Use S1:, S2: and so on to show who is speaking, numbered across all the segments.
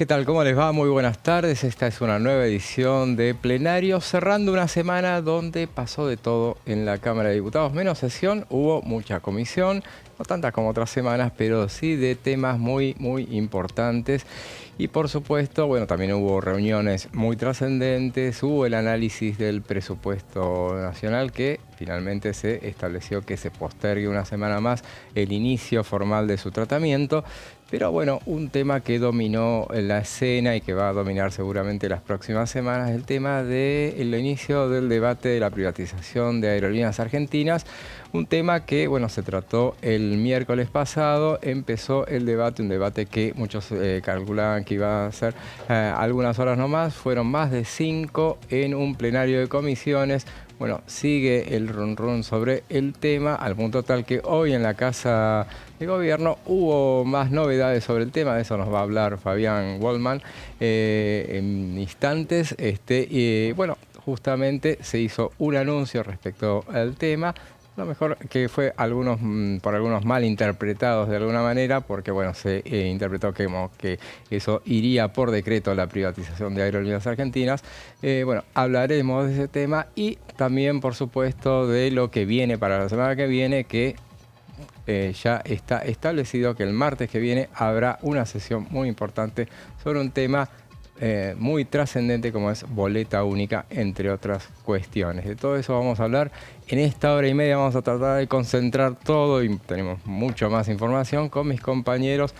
S1: ¿Qué tal? ¿Cómo les va? Muy buenas tardes. Esta es una nueva edición de Plenario, cerrando una semana donde pasó de todo en la Cámara de Diputados. Menos sesión, hubo mucha comisión, no tantas como otras semanas, pero sí de temas muy importantes. Y por supuesto, bueno, también hubo reuniones muy trascendentes, hubo el análisis del presupuesto nacional que finalmente se estableció que se postergue una semana más el inicio formal de su tratamiento. Pero bueno, un tema que dominó la escena y que va a dominar seguramente las próximas semanas, el tema del inicio del debate de la privatización de Aerolíneas Argentinas. Un tema que, bueno, se trató el miércoles pasado, empezó el debate, un debate que muchos calculaban que iba a ser algunas horas nomás, fueron más de 5 en un plenario de comisiones. Bueno, sigue el run sobre el tema, al punto tal que hoy en la Casa de Gobierno hubo más novedades sobre el tema. De eso nos va a hablar Fabián Waldman en instantes. Bueno, justamente se hizo un anuncio respecto al tema. Lo mejor que fue por algunos mal interpretados de alguna manera, porque bueno, se interpretó que eso iría por decreto a la privatización de Aerolíneas Argentinas. Bueno, hablaremos de ese tema y también, por supuesto, de lo que viene para la semana que viene, que ya está establecido que el martes que viene habrá una sesión muy importante sobre un tema muy trascendente como es boleta única, entre otras cuestiones. De todo eso vamos a hablar en esta hora y media. Vamos a tratar de concentrar todo y tenemos mucho más información con mis compañeros,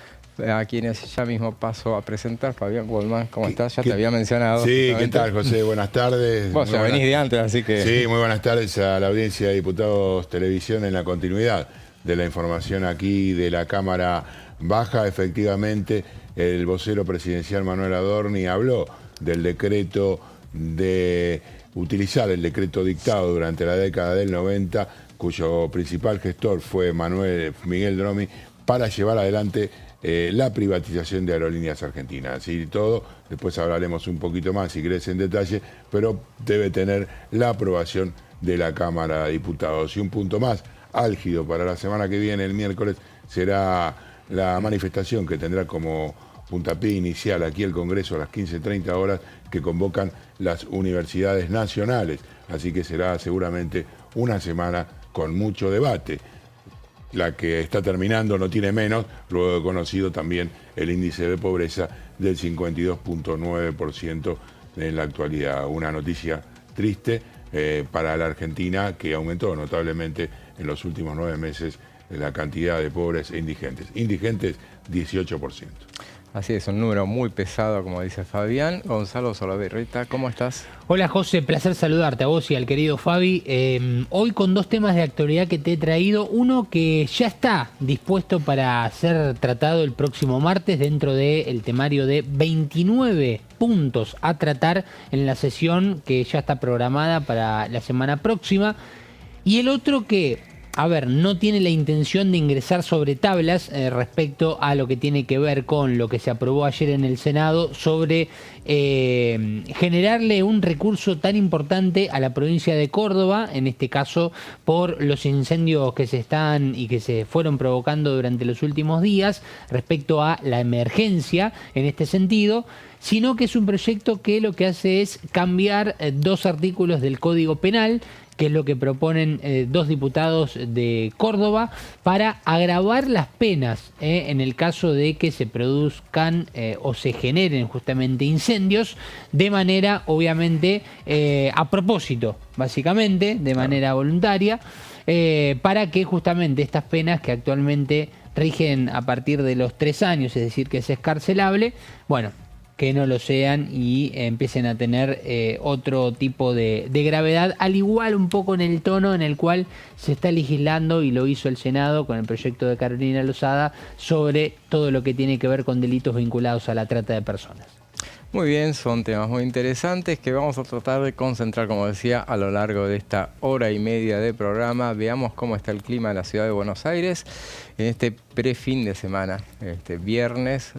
S1: a quienes ya mismo paso a presentar. Fabián Waldman, ¿cómo estás? Ya te había mencionado.
S2: Sí, ¿qué tal, José? Buenas tardes.
S1: Vos ya venís de antes, así que...
S2: Sí, muy buenas tardes a la audiencia de Diputados Televisión en la continuidad de la información aquí de la Cámara Baja. Efectivamente, el vocero presidencial Manuel Adorni habló del decreto de utilizar el decreto dictado durante la década del 90, cuyo principal gestor fue Miguel Dromi, para llevar adelante la privatización de Aerolíneas Argentinas. Así todo, después hablaremos un poquito más si querés en detalle, pero debe tener la aprobación de la Cámara de Diputados. Y un punto más álgido para la semana que viene, el miércoles, será la manifestación que tendrá como puntapié inicial aquí el Congreso a las 15:30 horas, que convocan las universidades nacionales. Así que será seguramente una semana con mucho debate. La que está terminando no tiene menos, luego de conocido también el índice de pobreza del 52.9% en la actualidad. Una noticia triste para la Argentina, que aumentó notablemente en los últimos 9 meses la cantidad de pobres e indigentes. Indigentes, 18%.
S1: Así es, un número muy pesado, como dice Fabián. Gonzalo Soloberrita, ¿cómo estás?
S3: Hola José, placer saludarte a vos y al querido Fabi. Hoy con 2 temas de actualidad que te he traído. Uno que ya está dispuesto para ser tratado el próximo martes dentro del temario de 29 puntos a tratar en la sesión que ya está programada para la semana próxima. Y el otro que... no tiene la intención de ingresar sobre tablas respecto a lo que tiene que ver con lo que se aprobó ayer en el Senado sobre generarle un recurso tan importante a la provincia de Córdoba, en este caso por los incendios que se están y que se fueron provocando durante los últimos días, respecto a la emergencia en este sentido, sino que es un proyecto que lo que hace es cambiar 2 artículos del Código Penal, que es lo que proponen 2 diputados de Córdoba, para agravar las penas en el caso de que se produzcan o se generen justamente incendios de manera, obviamente, a propósito, básicamente, de manera voluntaria, para que justamente estas penas que actualmente rigen a partir de los 3 años, es decir, que es excarcelable, bueno, que no lo sean y empiecen a tener otro tipo de gravedad, al igual un poco en el tono en el cual se está legislando, y lo hizo el Senado con el proyecto de Carolina Lozada, sobre todo lo que tiene que ver con delitos vinculados a la trata de personas.
S1: Muy bien, son temas muy interesantes que vamos a tratar de concentrar, como decía, a lo largo de esta hora y media de programa. Veamos cómo está el clima en la ciudad de Buenos Aires en este prefin de semana, viernes.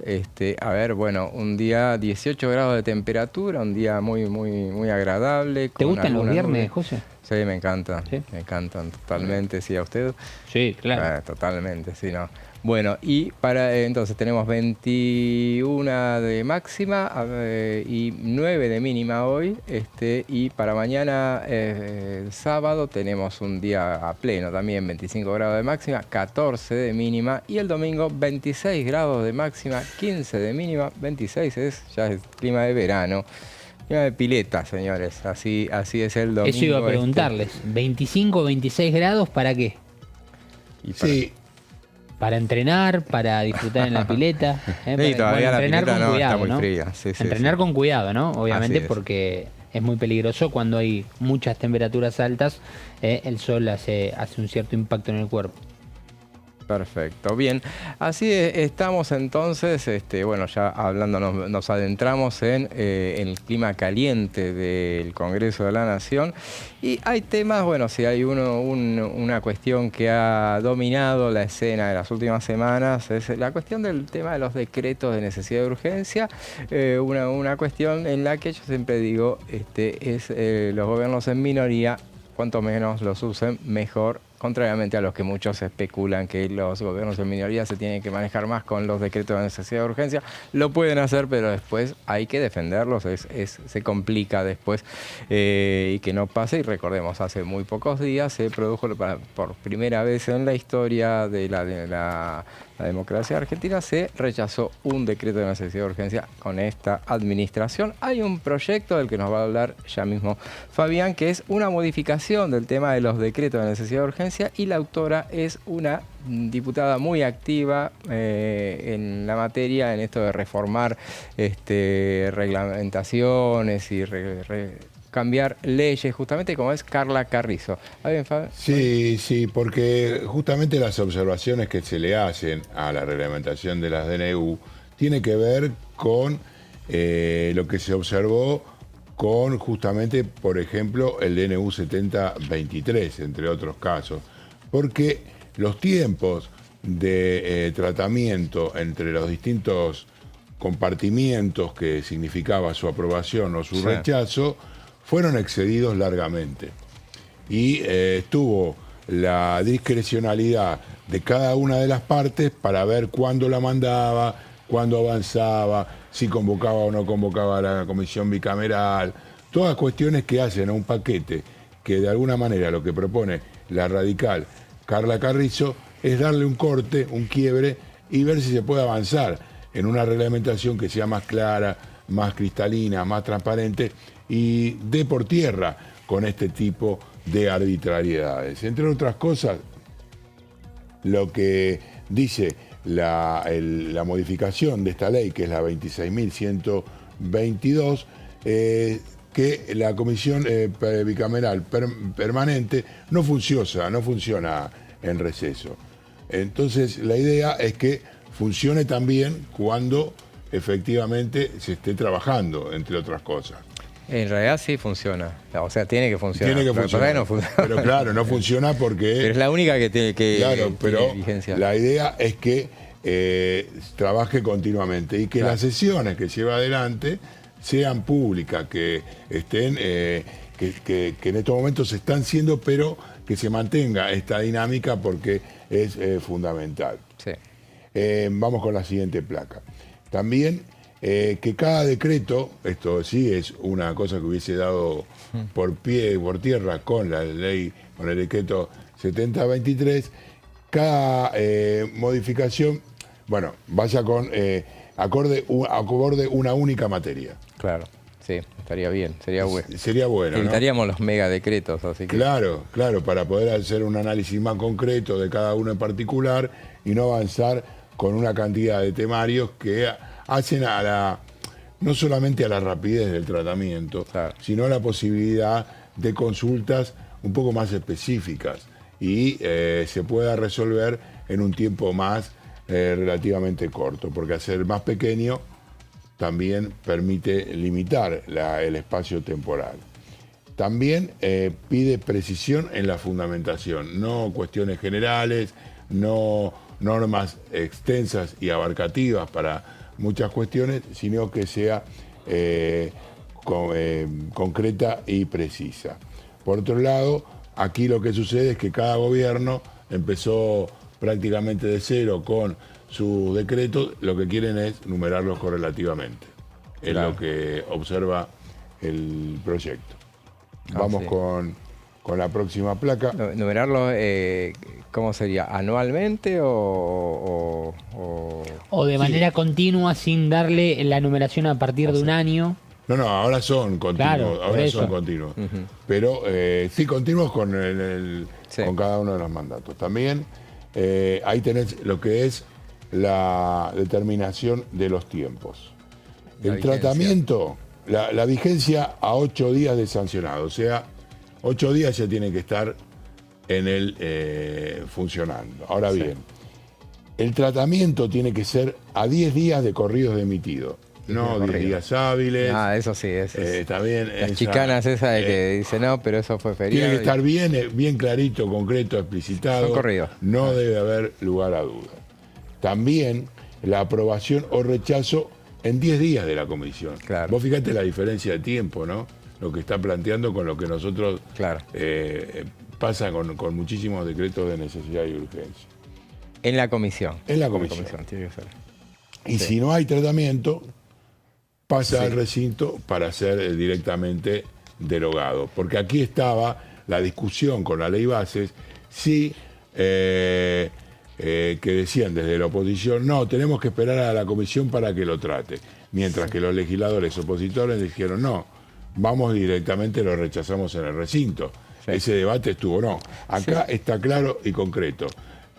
S1: Bueno, un día 18 grados de temperatura, un día muy agradable.
S3: ¿Te gustan los viernes, José?
S1: Sí, me encantan,
S3: ¿Sí?
S1: Me encantan totalmente. ¿Sí, a usted?
S3: Sí, claro.
S1: Totalmente, sí, no. Bueno, y entonces tenemos 21 de máxima y 9 de mínima hoy. Y para mañana, el sábado, tenemos un día a pleno también, 25 grados de máxima, 14 de mínima. Y el domingo, 26 grados de máxima, 15 de mínima, 26 ya es clima de verano. Clima de pileta, señores. Así es el domingo.
S3: Eso iba a preguntarles. 25, 26 grados, ¿para qué?
S2: Sí.
S3: Para entrenar, para disfrutar en la pileta.
S1: Sí, todavía la
S3: entrenar
S1: pileta
S3: con cuidado,
S1: está muy
S3: ¿no?
S1: fría. Sí,
S3: Entrenar con cuidado, ¿no? Obviamente,
S1: Así es.
S3: porque es muy peligroso cuando hay muchas temperaturas altas. El sol hace un cierto impacto en el cuerpo.
S1: Perfecto, bien. Así estamos entonces, bueno, ya hablando, nos adentramos en el clima caliente del Congreso de la Nación. Y hay temas, bueno, si hay una cuestión que ha dominado la escena de las últimas semanas, es la cuestión del tema de los decretos de necesidad de urgencia. Una cuestión en la que yo siempre digo, los gobiernos en minoría, cuanto menos los usen, mejor. Contrariamente a los que muchos especulan que los gobiernos en minoría se tienen que manejar más con los decretos de necesidad de urgencia, lo pueden hacer, pero después hay que defenderlos, se complica después y que no pase. Y recordemos, hace muy pocos días se produjo por primera vez en la historia de la democracia argentina, se rechazó un decreto de necesidad de urgencia con esta administración. Hay un proyecto del que nos va a hablar ya mismo Fabián, que es una modificación del tema de los decretos de necesidad de urgencia, y la autora es una diputada muy activa en la materia, en esto de reformar reglamentaciones y cambiar leyes, justamente, como es Carla Carrizo. ¿Bien, Fabián?
S2: Sí, porque justamente las observaciones que se le hacen a la reglamentación de las DNU tiene que ver con lo que se observó con justamente, por ejemplo, el DNU 7023, entre otros casos, porque los tiempos de tratamiento entre los distintos compartimientos que significaba su aprobación o su rechazo fueron excedidos largamente. Y estuvo la discrecionalidad de cada una de las partes para ver cuándo la mandaba, cuándo avanzaba, si convocaba o no convocaba a la comisión bicameral, todas cuestiones que hacen a un paquete que de alguna manera lo que propone la radical Carla Carrizo es darle un corte, un quiebre y ver si se puede avanzar en una reglamentación que sea más clara, más cristalina, más transparente y dé por tierra con este tipo de arbitrariedades. Entre otras cosas, lo que dice la modificación de esta ley, que es la 26.122, que la comisión bicameral permanente no funciona en receso. Entonces, la idea es que funcione también cuando efectivamente se esté trabajando, entre otras cosas.
S1: En realidad sí funciona, o sea, tiene que funcionar.
S2: Tiene que funcionar.
S1: No funciona.
S2: Pero claro, no funciona porque...
S1: Pero es la única que tiene vigencia.
S2: La idea es que trabaje continuamente y que las sesiones que lleva adelante sean públicas, que estén, que en estos momentos se están haciendo, pero que se mantenga esta dinámica porque es fundamental.
S1: Sí.
S2: Vamos con la siguiente placa. También que cada decreto, esto sí es una cosa que hubiese dado por tierra con la ley, con el decreto 7023, cada modificación, bueno, vaya con acorde una única materia.
S1: Claro, sí, estaría bien, sería bueno.
S2: Sería bueno,
S1: evitaríamos los megadecretos, así que...
S2: Claro, para poder hacer un análisis más concreto de cada uno en particular y no avanzar con una cantidad de temarios que hacen no solamente a la rapidez del tratamiento, sino a la posibilidad de consultas un poco más específicas y se pueda resolver en un tiempo más relativamente corto, porque hacer más pequeño también permite limitar el espacio temporal. También pide precisión en la fundamentación, no cuestiones generales, no normas extensas y abarcativas para muchas cuestiones, sino que sea concreta y precisa. Por otro lado, aquí lo que sucede es que cada gobierno empezó prácticamente de cero con sus decretos, lo que quieren es numerarlos correlativamente. Es
S1: Claro.
S2: lo que observa el proyecto. Vamos
S1: sí.
S2: con la próxima placa.
S1: Numerarlo, ¿cómo sería? ¿Anualmente
S3: O de manera continua sin darle la numeración a partir de un año.
S2: No, ahora son continuos,
S3: Claro, por
S2: ahora
S3: eso.
S2: son continuos. Pero sí continuos con,
S1: Sí.
S2: con cada uno de los mandatos. También ahí tenés lo que es la determinación de los tiempos.
S1: La
S2: El
S1: vigencia.
S2: tratamiento, la vigencia a 8 días de sancionado, o sea, 8 días ya tiene que estar en el funcionando. Ahora bien, el tratamiento tiene que ser a 10 días de corridos de emitido, no 10
S1: corrido.
S2: días hábiles.
S1: Ah, eso sí, eso es.
S2: Está bien.
S1: Las chicanas esas de que dice no, pero eso fue feriado.
S2: Tiene que estar bien clarito, concreto, explicitado.
S1: Son corridos.
S2: No debe haber lugar a duda. También la aprobación o rechazo en 10 días de la comisión.
S1: Claro.
S2: Vos fíjate la diferencia de tiempo, ¿no? Lo que está planteando con lo que nosotros
S1: Claro.
S2: pasa con muchísimos decretos de necesidad y urgencia.
S1: En la comisión.
S2: En la comisión.
S1: Tiene que ser.
S2: Y
S1: Sí.
S2: si no hay tratamiento, pasa
S1: Sí.
S2: al recinto para ser directamente derogado. Porque aquí estaba la discusión con la ley bases, si que decían desde la oposición, no, tenemos que esperar a la comisión para que lo trate. Mientras que los legisladores opositores dijeron, no, vamos directamente, lo rechazamos en el recinto.
S1: Sí.
S2: Ese debate estuvo, no. Acá está claro y concreto.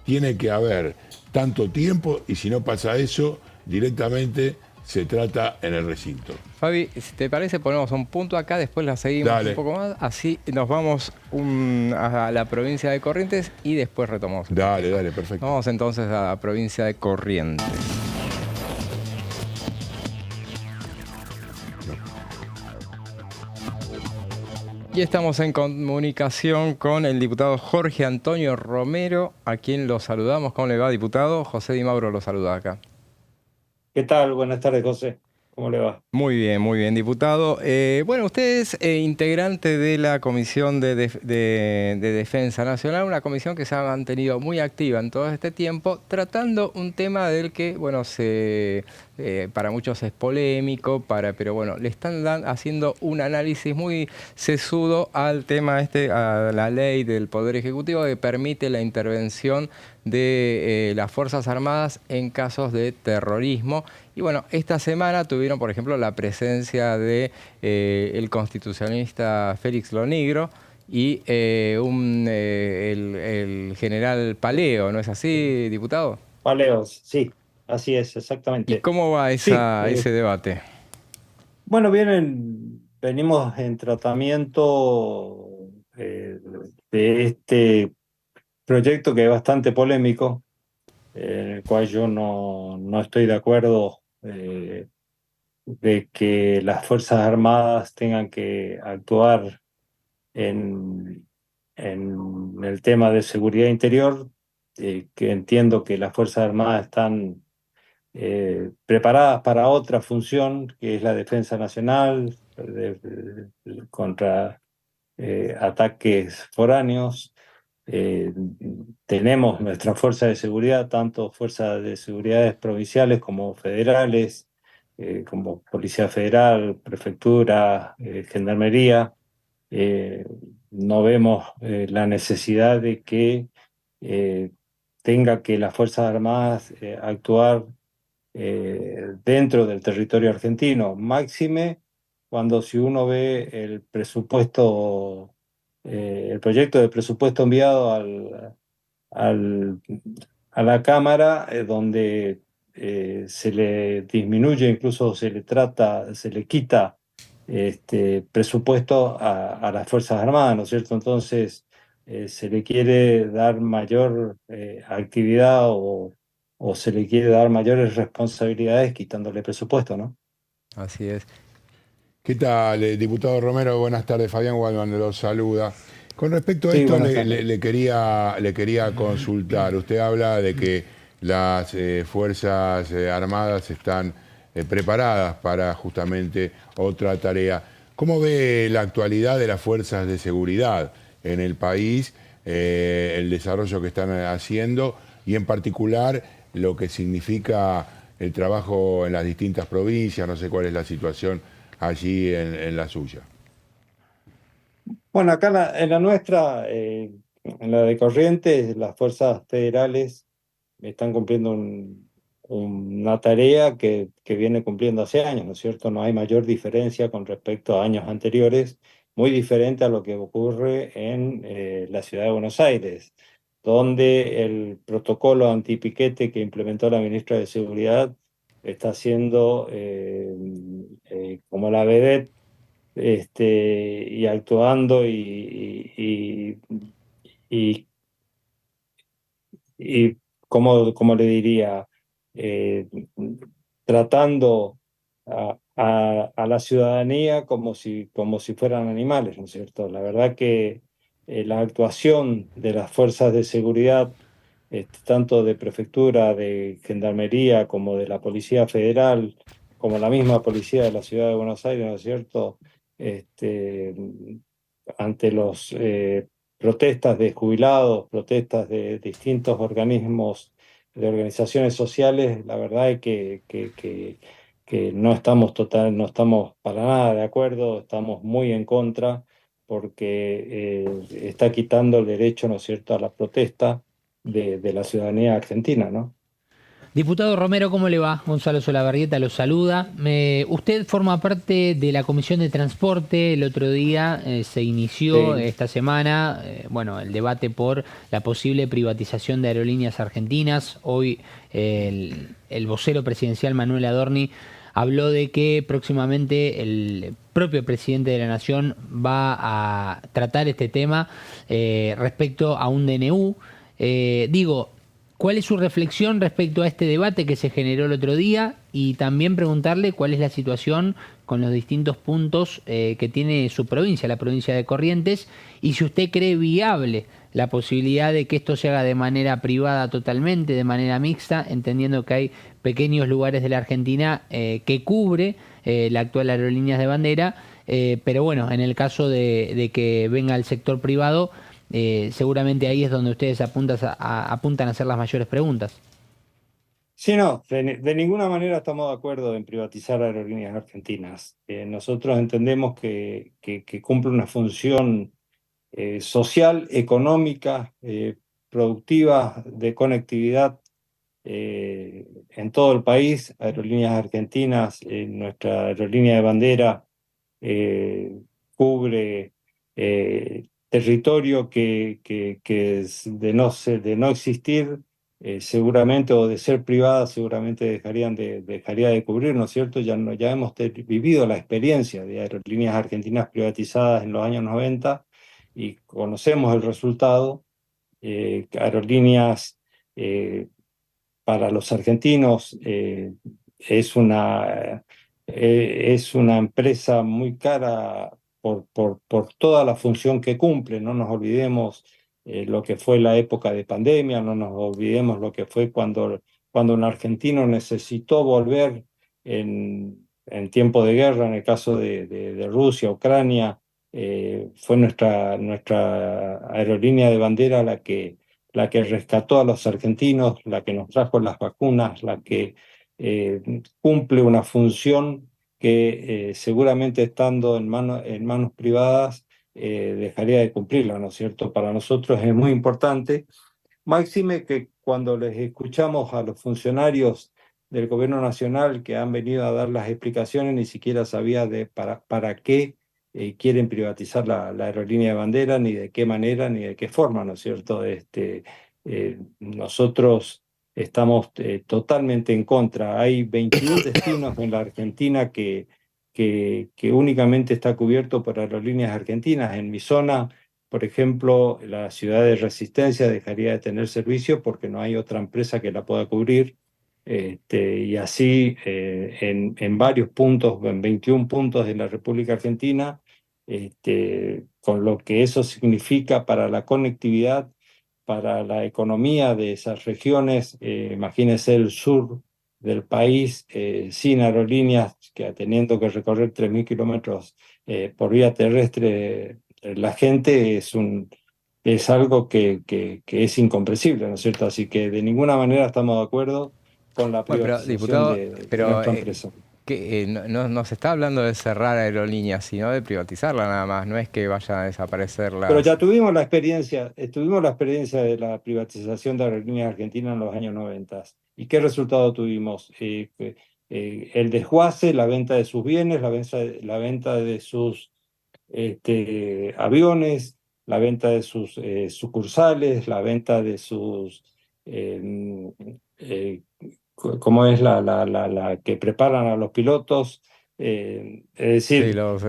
S2: Tiene que haber tanto tiempo y si no pasa eso, directamente se trata en el recinto.
S1: Fabi, si te parece, ponemos un punto acá, después la seguimos
S2: Dale.
S1: un poco más, así nos vamos a la provincia de Corrientes y después retomamos.
S2: Dale, perfecto.
S1: Vamos entonces a la provincia de Corrientes. Y estamos en comunicación con el diputado Jorge Antonio Romero, a quien lo saludamos. ¿Cómo le va, diputado? José Di Mauro lo saluda acá.
S4: ¿Qué tal? Buenas tardes, José. ¿Cómo le va?
S1: Muy bien, diputado. Bueno, usted es integrante de la Comisión de Defensa Nacional, una comisión que se ha mantenido muy activa en todo este tiempo, tratando un tema del que, bueno, para muchos es polémico, pero bueno, le están haciendo un análisis muy sesudo al tema a la ley del Poder Ejecutivo que permite la intervención de las Fuerzas Armadas en casos de terrorismo. Y bueno, esta semana tuvieron, por ejemplo, la presencia de el constitucionalista Félix Lonigro y el general Paleo, ¿no es así, diputado?
S4: Paleos, sí, así es,
S1: ¿Y
S4: exactamente.
S1: cómo va
S4: Sí,
S1: ese debate?
S4: bueno, venimos en tratamiento de este proyecto que es bastante polémico, en el cual yo no estoy de acuerdo de que las Fuerzas Armadas tengan que actuar en el tema de seguridad interior, que entiendo que las Fuerzas Armadas están preparadas para otra función, que es la defensa nacional contra ataques foráneos. Tenemos nuestras fuerzas de seguridad, tanto fuerzas de seguridad provinciales como federales, como Policía Federal, Prefectura, Gendarmería. No vemos la necesidad de que tenga que las Fuerzas Armadas actuar dentro del territorio argentino, máxime cuando si uno ve el presupuesto, el proyecto de presupuesto enviado a la Cámara, donde se le disminuye, incluso se le quita presupuesto a las Fuerzas Armadas, ¿no es cierto? Entonces se le quiere dar mayor actividad o se le quiere dar mayores responsabilidades quitándole presupuesto, ¿no?
S1: Así es.
S2: ¿Qué tal, diputado Romero? Buenas tardes, Fabián Waldman lo saluda. Con respecto a
S4: Sí,
S2: esto,
S4: buenas tardes.
S2: le quería consultar. Usted habla de que las Fuerzas Armadas están preparadas para justamente otra tarea. ¿Cómo ve la actualidad de las fuerzas de seguridad en el país, el desarrollo que están haciendo y en particular lo que significa el trabajo en las distintas provincias. No sé cuál es la situación allí en la suya.
S4: Bueno, acá en la nuestra, en la de Corrientes, las fuerzas federales están cumpliendo una tarea que viene cumpliendo hace años, ¿no es cierto? No hay mayor diferencia con respecto a años anteriores, muy diferente a lo que ocurre en la ciudad de Buenos Aires, donde el protocolo antipiquete que implementó la ministra de Seguridad está siendo como la vedette, y actuando y, y como le diría, eh, tratando a la ciudadanía como si fueran animales, ¿no es cierto? La verdad que la actuación de las fuerzas de seguridad, tanto de prefectura, de gendarmería, como de la Policía Federal, como la misma policía de la ciudad de Buenos Aires, ¿no es cierto? Este, ante los protestas de jubilados, protestas de distintos organismos, de organizaciones sociales, la verdad es que no estamos para nada de acuerdo, estamos muy en contra, porque está quitando el derecho, ¿no es cierto?, a la protesta de la ciudadanía argentina, ¿no?
S3: Diputado Romero, ¿cómo le va? Gonzalo Solabarrieta lo saluda. Usted forma parte de la Comisión de Transporte. El otro día se inició
S4: Sí.
S3: esta semana, bueno, el debate por la posible privatización de Aerolíneas Argentinas. Hoy el vocero presidencial Manuel Adorni habló de que próximamente el propio presidente de la Nación va a tratar este tema respecto a un DNU. Digo, ¿cuál es su reflexión respecto a este debate que se generó el otro día? Y también preguntarle cuál es la situación con los distintos puntos que tiene su provincia, la provincia de Corrientes, y si usted cree viable la posibilidad de que esto se haga de manera privada totalmente, de manera mixta, entendiendo que hay pequeños lugares de la Argentina que cubre la actual aerolíneas de bandera, pero bueno, en el caso de que venga el sector privado, seguramente ahí es donde ustedes apuntan a hacer las mayores preguntas.
S4: Sí, no, de ninguna manera estamos de acuerdo en privatizar aerolíneas argentinas. Nosotros entendemos que cumple una función social, económica, productiva, de conectividad en todo el país. Aerolíneas Argentinas, nuestra aerolínea de bandera, eh, cubre territorio que es de no existir, seguramente, o de ser privada, seguramente dejaría de cubrir, ¿no es cierto? Ya hemos vivido la experiencia de aerolíneas argentinas privatizadas en los años 90 y conocemos el resultado. Aerolíneas, eh, para los argentinos, es una empresa muy cara por toda la función que cumple. No nos olvidemos lo que fue la época de pandemia, no nos olvidemos lo que fue cuando un argentino necesitó volver en tiempo de guerra, en el caso de Rusia, Ucrania. Fue nuestra aerolínea de bandera la que rescató a los argentinos, la que nos trajo las vacunas, la que cumple una función que seguramente, estando en manos privadas, dejaría de cumplirla, ¿no es cierto? Para nosotros es muy importante, máxime que cuando les escuchamos a los funcionarios del gobierno nacional que han venido a dar las explicaciones, ni siquiera sabía para qué quieren privatizar la aerolínea de bandera, ni de qué manera, ni de qué forma, ¿no es cierto? Nosotros estamos totalmente en contra. Hay 21 destinos en la Argentina que únicamente está cubierto por aerolíneas argentinas. En mi zona, por ejemplo, la ciudad de Resistencia dejaría de tener servicio porque no hay otra empresa que la pueda cubrir. Y así en varios puntos, en 21 puntos de la República Argentina, con lo que eso significa para la conectividad, para la economía de esas regiones. Imagínense el sur del país sin aerolíneas, que teniendo que recorrer 3.000 kilómetros por vía terrestre. La gente es algo que es incomprensible, ¿no es cierto? Así que de ninguna manera estamos de acuerdo con la
S1: Bueno, pero
S4: privatización
S1: diputado,
S4: de
S1: pero
S4: nuestra empresa.
S1: que, no se está hablando de cerrar aerolíneas, sino de privatizarla nada más. No es que vayan a desaparecer
S4: Pero
S1: las...
S4: ya tuvimos la experiencia de la privatización de Aerolíneas Argentinas en los años 90. ¿Y qué resultado tuvimos? El desguace, la venta de sus bienes, la venta de sus aviones, la venta de sus sucursales, la venta de sus, eh, ¿cómo es la que preparan a los pilotos? Es
S1: Sí,
S4: decir,
S1: los...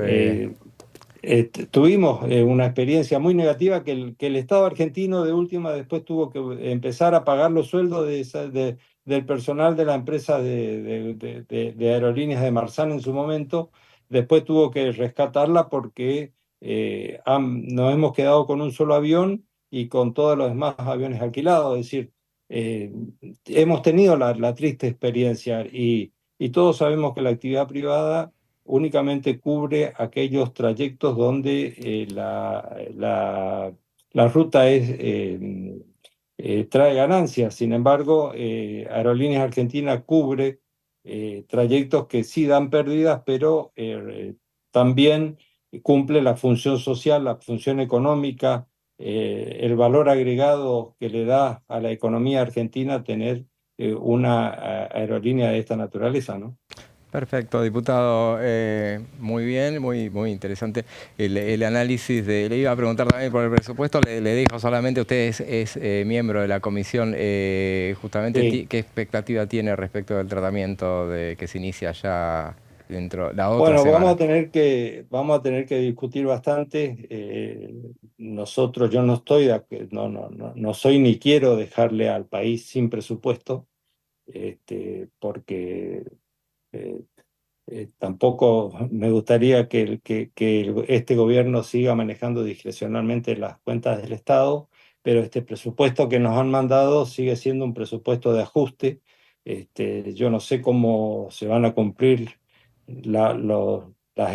S4: tuvimos una experiencia muy negativa que el Estado argentino de última después tuvo que empezar a pagar los sueldos del personal de la empresa de aerolíneas de Marzán en su momento. Después tuvo que rescatarla porque nos hemos quedado con un solo avión y con todos los demás aviones alquilados. Es decir, eh, hemos tenido la triste experiencia y todos sabemos que la actividad privada únicamente cubre aquellos trayectos donde la ruta trae ganancias. Sin embargo, Aerolíneas Argentinas cubre trayectos que sí dan pérdidas, pero también cumple la función social, la función económica, el valor agregado que le da a la economía argentina tener una aerolínea de esta naturaleza, ¿no?
S1: Perfecto, diputado. Muy bien, muy interesante el análisis de... Le iba a preguntar también por el presupuesto, le dijo solamente, usted es miembro de la comisión, justamente,
S4: Sí.
S1: ¿qué expectativa tiene respecto del tratamiento que se inicia ya dentro la otra
S4: Bueno,
S1: semana?
S4: vamos a tener que discutir bastante. Nosotros, yo no estoy, no soy ni quiero dejarle al país sin presupuesto, porque eh, tampoco me gustaría que este gobierno siga manejando discrecionalmente las cuentas del Estado, pero este presupuesto que nos han mandado sigue siendo un presupuesto de ajuste. Yo no sé cómo se van a cumplir las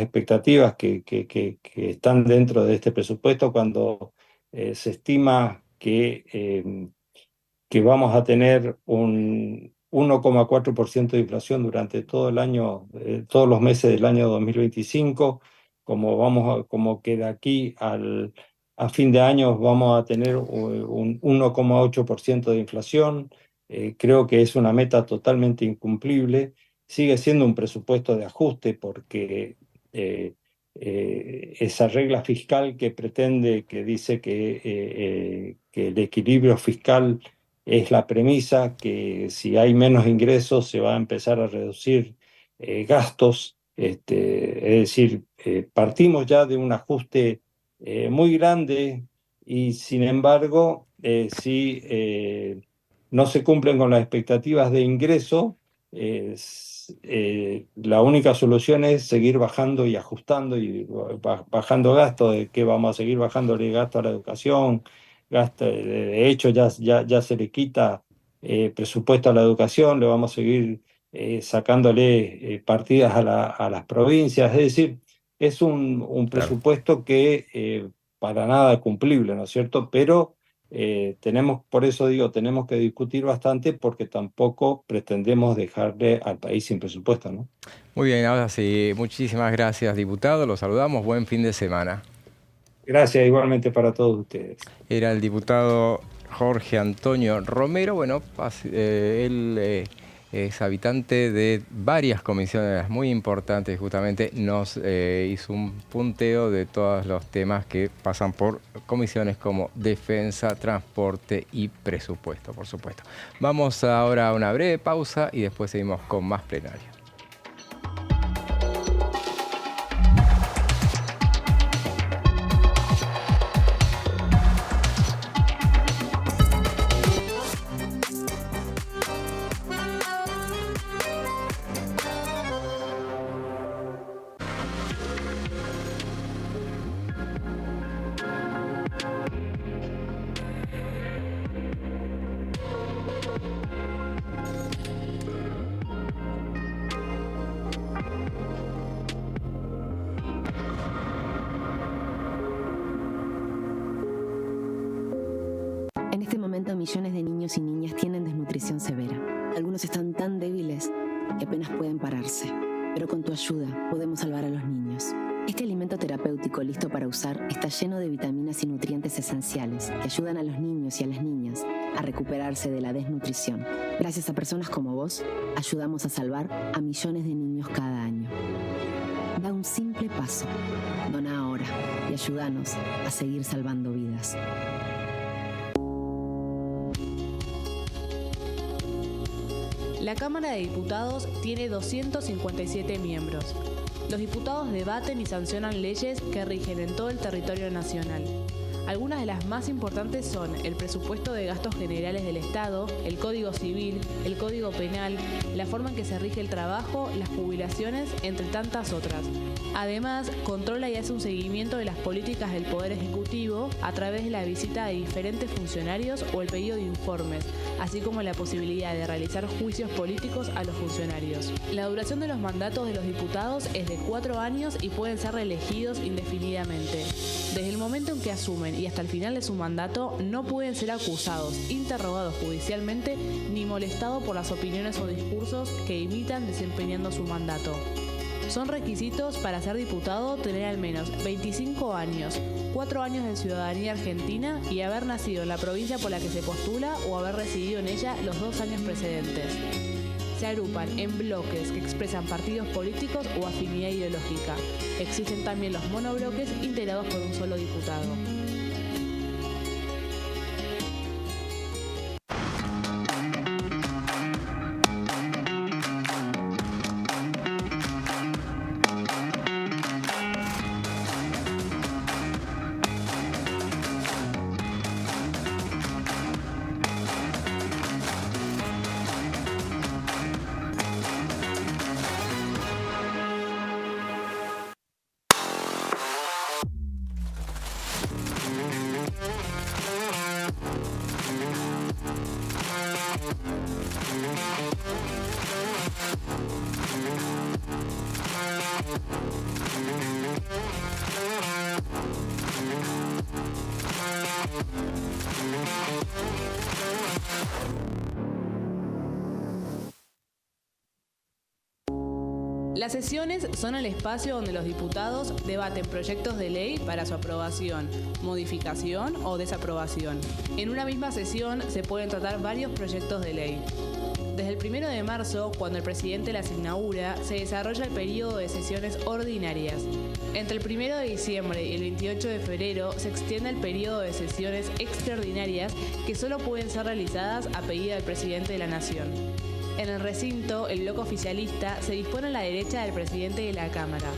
S4: expectativas que están dentro de este presupuesto cuando se estima que vamos a tener un 1,4% de inflación durante todo el año, todos los meses del año 2025, como que de aquí a fin de año vamos a tener un 1,8% de inflación. Creo que es una meta totalmente incumplible. Sigue siendo un presupuesto de ajuste porque esa regla fiscal que pretende, que dice que el equilibrio fiscal es la premisa, que si hay menos ingresos se va a empezar a reducir gastos. Es decir, partimos ya de un ajuste muy grande y sin embargo, si no se cumplen con las expectativas de ingreso, la única solución es seguir bajando y ajustando y bajando gastos, de que vamos a seguir bajándole gasto a la educación. De hecho, ya se le quita presupuesto a la educación, le vamos a seguir sacándole partidas a las provincias. Es decir, es un
S1: Claro.
S4: presupuesto que para nada cumplible, ¿no es cierto? Pero por eso digo, tenemos que discutir bastante porque tampoco pretendemos dejarle al país sin presupuesto, ¿no?
S1: Muy bien, ahora sí, muchísimas gracias, diputado. Los saludamos. Buen fin de semana.
S4: Gracias igualmente para todos ustedes.
S1: Era el diputado Jorge Antonio Romero. Bueno, él es habitante de varias comisiones muy importantes. Justamente nos hizo un punteo de todos los temas que pasan por comisiones como defensa, transporte y presupuesto, por supuesto. Vamos ahora a una breve pausa y después seguimos con más plenario.
S5: momento millones de niños y niñas tienen desnutrición severa. Algunos están tan débiles que apenas pueden pararse. Pero con tu ayuda podemos salvar a los niños. Este alimento terapéutico listo para usar está lleno de vitaminas y nutrientes esenciales que ayudan a los niños y a las niñas a recuperarse de la desnutrición. Gracias a personas como vos, ayudamos a salvar a millones de niños cada año. Da un simple paso. Dona ahora y ayúdanos a seguir salvando vidas.
S6: La Cámara de Diputados tiene 257 miembros. Los diputados debaten y sancionan leyes que rigen en todo el territorio nacional. Algunas de las más importantes son el presupuesto de gastos generales del Estado, el Código Civil, el Código Penal, la forma en que se rige el trabajo, las jubilaciones, entre tantas otras. Además, controla y hace un seguimiento de las políticas del Poder Ejecutivo a través de la visita de diferentes funcionarios o el pedido de informes, así como la posibilidad de realizar juicios políticos a los funcionarios. La duración de los mandatos de los diputados es de 4 años y pueden ser reelegidos indefinidamente. Desde el momento en que asumen y hasta el final de su mandato, no pueden ser acusados, interrogados judicialmente, ni molestados por las opiniones o discursos que imitan desempeñando su mandato. Son requisitos para ser diputado tener al menos 25 años, 4 años de ciudadanía argentina y haber nacido en la provincia por la que se postula o haber residido en ella los 2 años precedentes. Se agrupan en bloques que expresan partidos políticos o afinidad ideológica. Existen también los monobloques integrados por un solo diputado. Las sesiones son el espacio donde los diputados debaten proyectos de ley para su aprobación, modificación o desaprobación. En una misma sesión se pueden tratar varios proyectos de ley. Desde el 1 de marzo, cuando el presidente las inaugura, se desarrolla el periodo de sesiones ordinarias. Entre el 1 de diciembre y el 28 de febrero se extiende el periodo de sesiones extraordinarias que solo pueden ser realizadas a pedido del presidente de la Nación. En el recinto, el bloque oficialista se dispone a la derecha del presidente de la Cámara,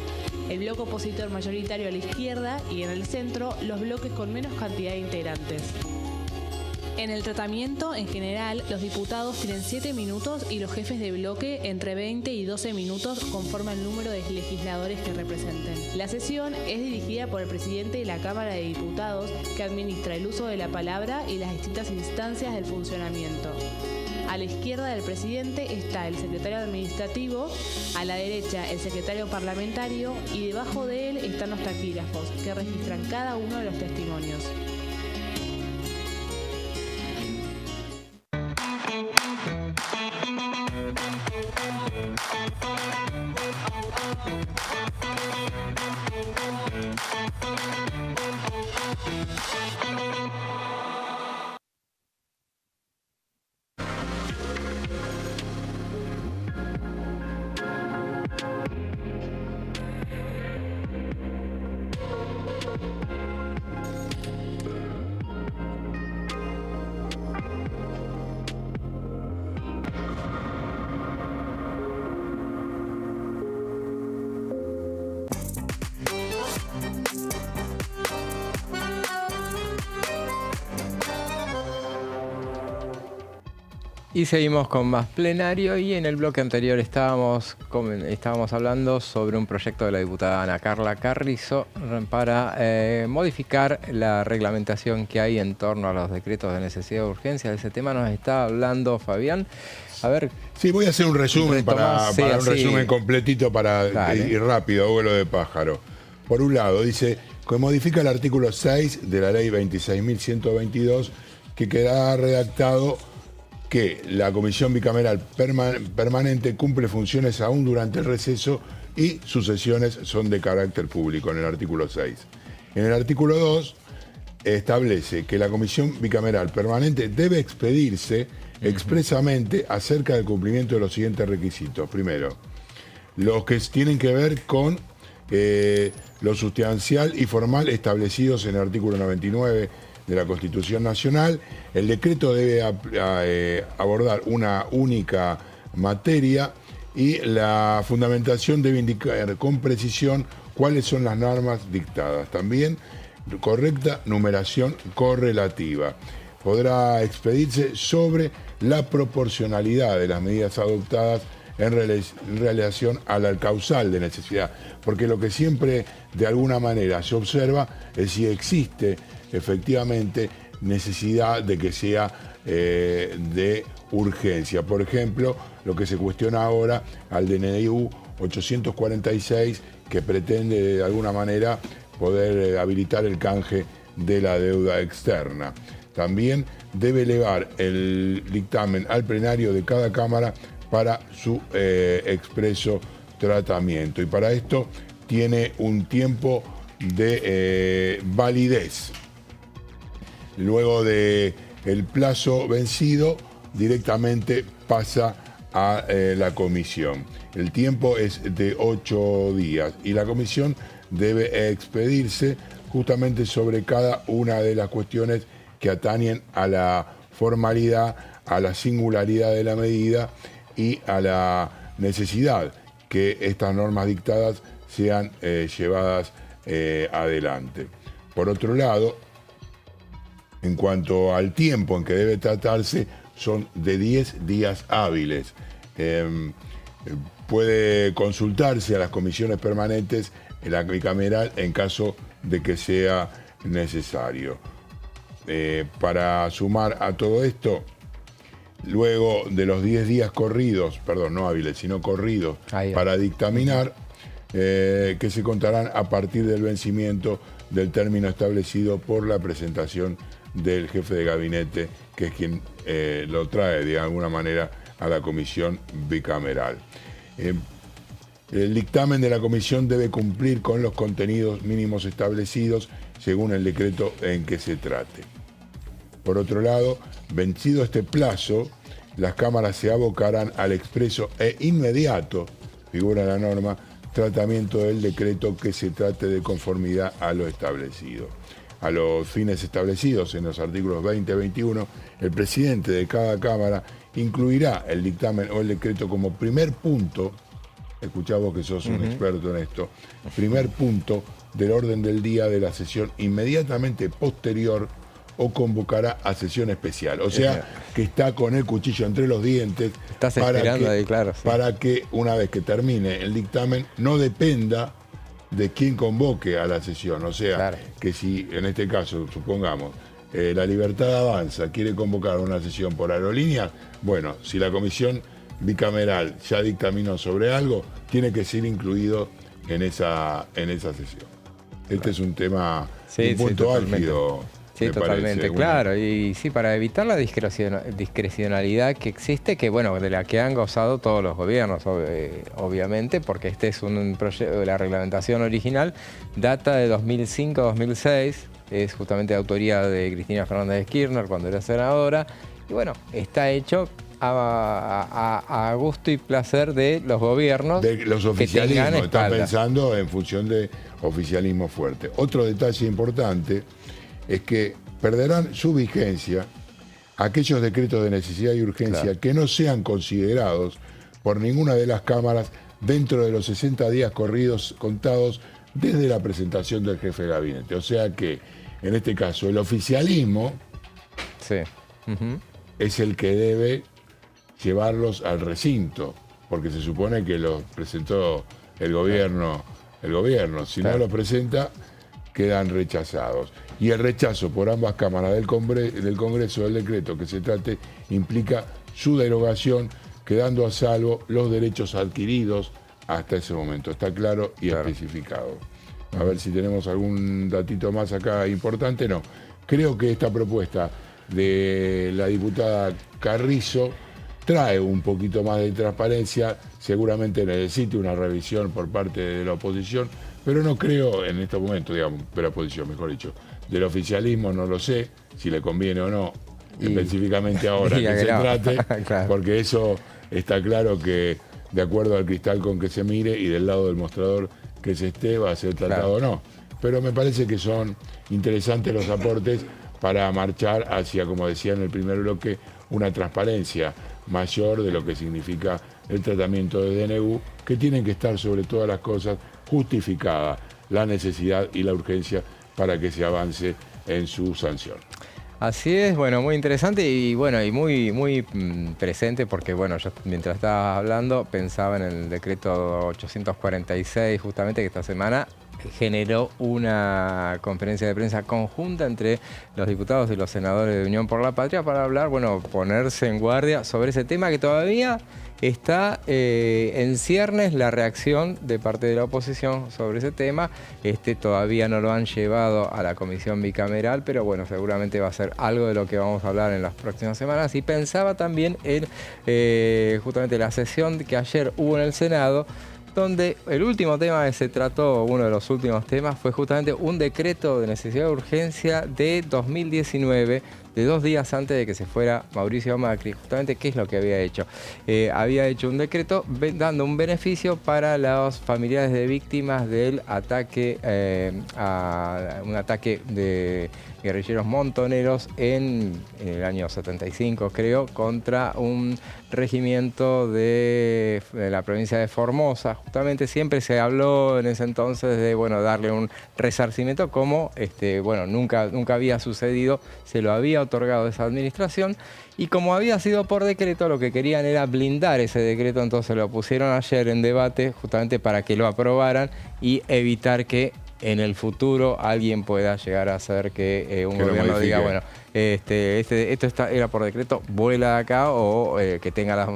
S6: el bloque opositor mayoritario a la izquierda y en el centro los bloques con menos cantidad de integrantes. En el tratamiento, en general, los diputados tienen 7 minutos y los jefes de bloque entre 20 y 12 minutos conforme al número de legisladores que representen. La sesión es dirigida por el presidente de la Cámara de Diputados, que administra el uso de la palabra y las distintas instancias del funcionamiento. A la izquierda del presidente está el secretario administrativo, a la derecha el secretario parlamentario y debajo de él están los taquígrafos, que registran cada uno de los testimonios.
S1: Y seguimos con más plenario y en el bloque anterior estábamos hablando sobre un proyecto de la diputada Ana Carla Carrizo para modificar la reglamentación que hay en torno a los decretos de necesidad de urgencia. De ese tema nos está hablando Fabián. A ver.
S2: Sí, voy a hacer un resumen para un resumen completito y rápido, vuelo de pájaro. Por un lado, dice que modifica el artículo 6 de la ley 26.122 que quedará redactado que la Comisión Bicameral Permanente cumple funciones aún durante el receso y sus sesiones son de carácter público, en el artículo 6. En el artículo 2 establece que la Comisión Bicameral Permanente debe expedirse expresamente acerca del cumplimiento de los siguientes requisitos. Primero, los que tienen que ver con lo sustancial y formal establecidos en el artículo 99 de la Constitución Nacional. El decreto debe abordar una única materia y la fundamentación debe indicar con precisión cuáles son las normas dictadas. También correcta numeración correlativa. Podrá expedirse sobre la proporcionalidad de las medidas adoptadas en relación al causal de necesidad, porque lo que siempre de alguna manera se observa es si existe efectivamente necesidad de que sea de urgencia. Por ejemplo, lo que se cuestiona ahora al DNU 846, que pretende de alguna manera poder habilitar el canje de la deuda externa. También debe elevar el dictamen al plenario de cada Cámara para su expreso tratamiento. Y para esto tiene un tiempo de validez. Luego del plazo vencido, directamente pasa a la comisión. El tiempo es de 8 días y la comisión debe expedirse justamente sobre cada una de las cuestiones que atañen a la formalidad, a la singularidad de la medida y a la necesidad que estas normas dictadas sean llevadas adelante. Por otro lado, en cuanto al tiempo en que debe tratarse, son de 10 días hábiles. Puede consultarse a las comisiones permanentes en la bicameral en caso de que sea necesario. Para sumar a todo esto, luego de los 10 días corridos, perdón, no hábiles, sino corridos, para dictaminar, que se contarán a partir del vencimiento del término establecido por la presentación del jefe de gabinete, que es quien lo trae de alguna manera a la comisión bicameral. El dictamen de la comisión debe cumplir con los contenidos mínimos establecidos según el decreto en que se trate. Por otro lado, vencido este plazo, las cámaras se abocarán al expreso e inmediato, figura la norma, tratamiento del decreto que se trate de conformidad a lo establecido. A los fines establecidos en los artículos 20 y 21, el presidente de cada cámara incluirá el dictamen o el decreto como primer punto, escuchá vos que sos un experto en esto, primer punto del orden del día de la sesión inmediatamente posterior o convocará a sesión especial. O sea, que está con el cuchillo entre los dientes para que una vez que termine el dictamen no dependa de quién convoque a la sesión. O sea, que si en este caso, supongamos, La Libertad Avanza quiere convocar una sesión por aerolíneas, bueno, si la comisión bicameral ya dictaminó sobre algo, tiene que ser incluido en esa sesión. Este es un tema, un punto álgido.
S1: Sí, totalmente, parece, claro. Y sí, para evitar la discrecionalidad que existe, que bueno, de la que han gozado todos los gobiernos, obviamente, porque este es un proyecto, la reglamentación original data de 2005-2006, es justamente de autoría de Cristina Fernández de Kirchner cuando era senadora, y bueno, está hecho a gusto y placer de los gobiernos. De los oficialismos,
S2: están pensando en función de oficialismo fuerte. Otro detalle importante es que perderán su vigencia aquellos decretos de necesidad y urgencia que no sean considerados por ninguna de las cámaras dentro de los 60 días corridos contados desde la presentación del jefe de gabinete. O sea que, en este caso, el oficialismo es el que debe llevarlos al recinto, porque se supone que los presentó el gobierno. Si no los presenta, quedan rechazados. Y el rechazo por ambas cámaras del Congreso del decreto que se trate implica su derogación, quedando a salvo los derechos adquiridos hasta ese momento. Está claro y especificado. A ver si tenemos algún datito más acá importante. No, creo que esta propuesta de la diputada Carrizo trae un poquito más de transparencia, seguramente necesite una revisión por parte de la oposición, pero no creo en este momento, digamos, de la oposición, mejor dicho, del oficialismo no lo sé, si le conviene o no, específicamente ahora que se trate,
S1: claro.
S2: porque eso está claro que de acuerdo al cristal con que se mire y del lado del mostrador que se esté, va a ser tratado o no. Pero me parece que son interesantes los aportes para marchar hacia, como decía en el primer bloque, una transparencia mayor de lo que significa el tratamiento de DNU, que tienen que estar sobre todas las cosas justificada la necesidad y la urgencia para que se avance en su sanción.
S1: Así es, bueno, muy interesante y bueno, y muy presente porque bueno, yo mientras estaba hablando pensaba en el decreto 846 justamente que esta semana generó una conferencia de prensa conjunta entre los diputados y los senadores de Unión por la Patria para hablar, bueno, ponerse en guardia sobre ese tema que todavía está en ciernes la reacción de parte de la oposición sobre ese tema. Todavía no lo han llevado a la comisión bicameral, pero bueno, seguramente va a ser algo de lo que vamos a hablar en las próximas semanas. Y pensaba también en justamente la sesión que ayer hubo en el Senado, donde el último tema que se trató, uno de los últimos temas, fue justamente un decreto de necesidad de urgencia de 2019, de 2 días antes de que se fuera Mauricio Macri. Justamente, ¿qué es lo que había hecho? Había hecho un decreto dando un beneficio para los familiares de víctimas del ataque, un ataque de guerrilleros montoneros en el año 75, creo, contra un regimiento de la provincia de Formosa. Justamente siempre se habló en ese entonces de, bueno, darle un resarcimiento como, bueno, nunca había sucedido, se lo había otorgado esa administración y como había sido por decreto, lo que querían era blindar ese decreto, entonces lo pusieron ayer en debate justamente para que lo aprobaran y evitar que en el futuro alguien pueda llegar a hacer que un gobierno diga, bueno, esto era por decreto, vuela de acá, o que tenga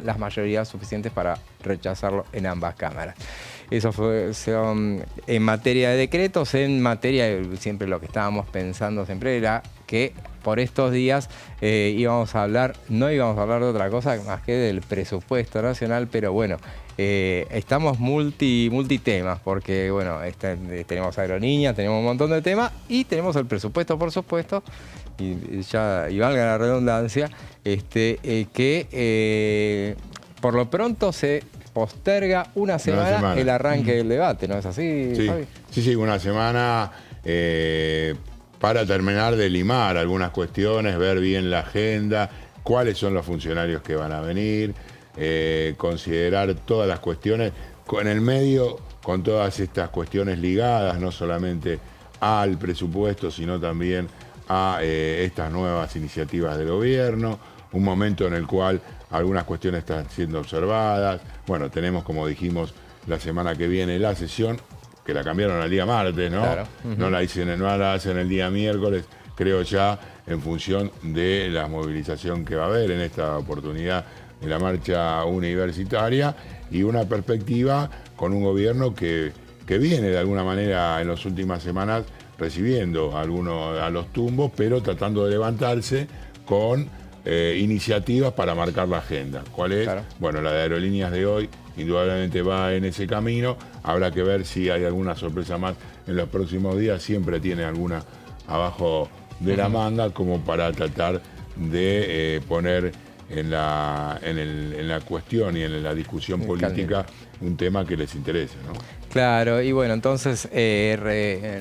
S1: las mayorías suficientes para rechazarlo en ambas cámaras. Eso son en materia de decretos. En materia, siempre lo que estábamos pensando siempre era que por estos días no íbamos a hablar de otra cosa más que del presupuesto nacional, pero bueno, estamos multitemas, porque bueno, tenemos aerolíneas, tenemos un montón de temas y tenemos el presupuesto, por supuesto, y valga la redundancia, que por lo pronto se posterga una semana el arranque del debate, ¿no es así, Fabi?
S2: Sí, una semana para terminar de limar algunas cuestiones, ver bien la agenda, cuáles son los funcionarios que van a venir, considerar todas las cuestiones, en el medio con todas estas cuestiones ligadas, no solamente al presupuesto, sino también a estas nuevas iniciativas del gobierno, un momento en el cual algunas cuestiones están siendo observadas. Bueno, tenemos, como dijimos, la semana que viene la sesión, que la cambiaron al día martes, ¿no?
S1: Claro.
S2: No la hacen el día miércoles, creo ya, en función de la movilización que va a haber en esta oportunidad de la marcha universitaria y una perspectiva con un gobierno que viene de alguna manera en las últimas semanas recibiendo a los tumbos, pero tratando de levantarse con iniciativas para marcar la agenda. ¿Cuál es? Claro. Bueno, la de aerolíneas de hoy indudablemente va en ese camino. Habrá que ver si hay alguna sorpresa más en los próximos días. Siempre tiene alguna abajo de la manga como para tratar de poner en la cuestión y en la discusión política un tema que les interese, ¿no?
S1: Claro, y bueno, entonces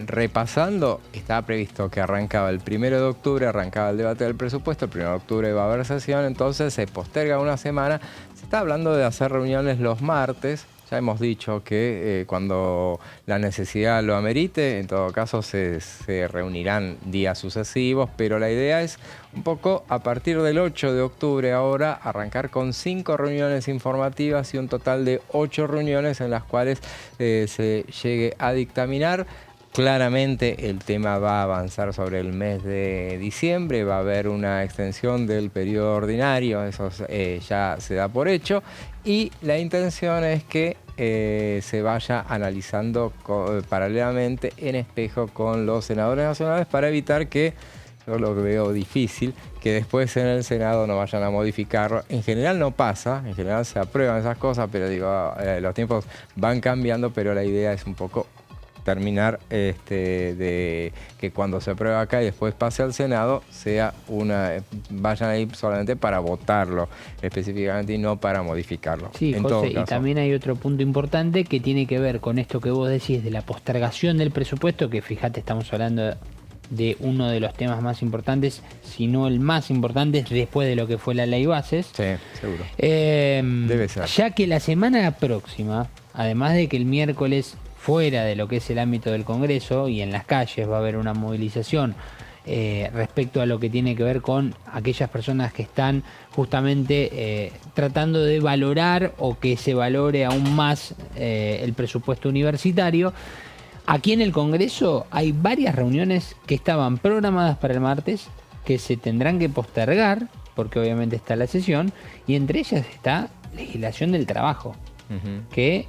S1: repasando, estaba previsto que arrancaba el 1 de octubre, arrancaba el debate del presupuesto, el 1 de octubre va a haber sesión, entonces se posterga una semana. Se está hablando de hacer reuniones los martes. Ya hemos dicho que cuando la necesidad lo amerite, en todo caso se reunirán días sucesivos, pero la idea es un poco a partir del 8 de octubre ahora arrancar con 5 reuniones informativas y un total de 8 reuniones en las cuales se llegue a dictaminar. Claramente el tema va a avanzar sobre el mes de diciembre, va a haber una extensión del periodo ordinario, eso ya se da por hecho, y la intención es que se vaya analizando paralelamente en espejo con los senadores nacionales para evitar que yo lo veo difícil que después en el Senado no vayan a modificarlo. En general no pasa, en general se aprueban esas cosas, pero digo, los tiempos van cambiando, pero la idea es un poco terminar de que cuando se aprueba acá y después pase al Senado vayan ahí solamente para votarlo específicamente y no para modificarlo.
S3: Sí,
S1: en
S3: José,
S1: todo
S3: y
S1: caso.
S3: también hay otro punto importante que tiene que ver con esto que vos decís de la postergación del presupuesto, que fíjate, estamos hablando de uno de los temas más importantes, si no el más importante, después de lo que fue la ley bases.
S1: Sí, seguro.
S3: Debe
S1: ser.
S3: Ya que la semana próxima, además de que el miércoles, fuera de lo que es el ámbito del Congreso y en las calles va a haber una movilización respecto a lo que tiene que ver con aquellas personas que están justamente tratando de valorar o que se valore aún más el presupuesto universitario. Aquí en el Congreso hay varias reuniones que estaban programadas para el martes, que se tendrán que postergar, porque obviamente está la sesión, y entre ellas está legislación del trabajo, que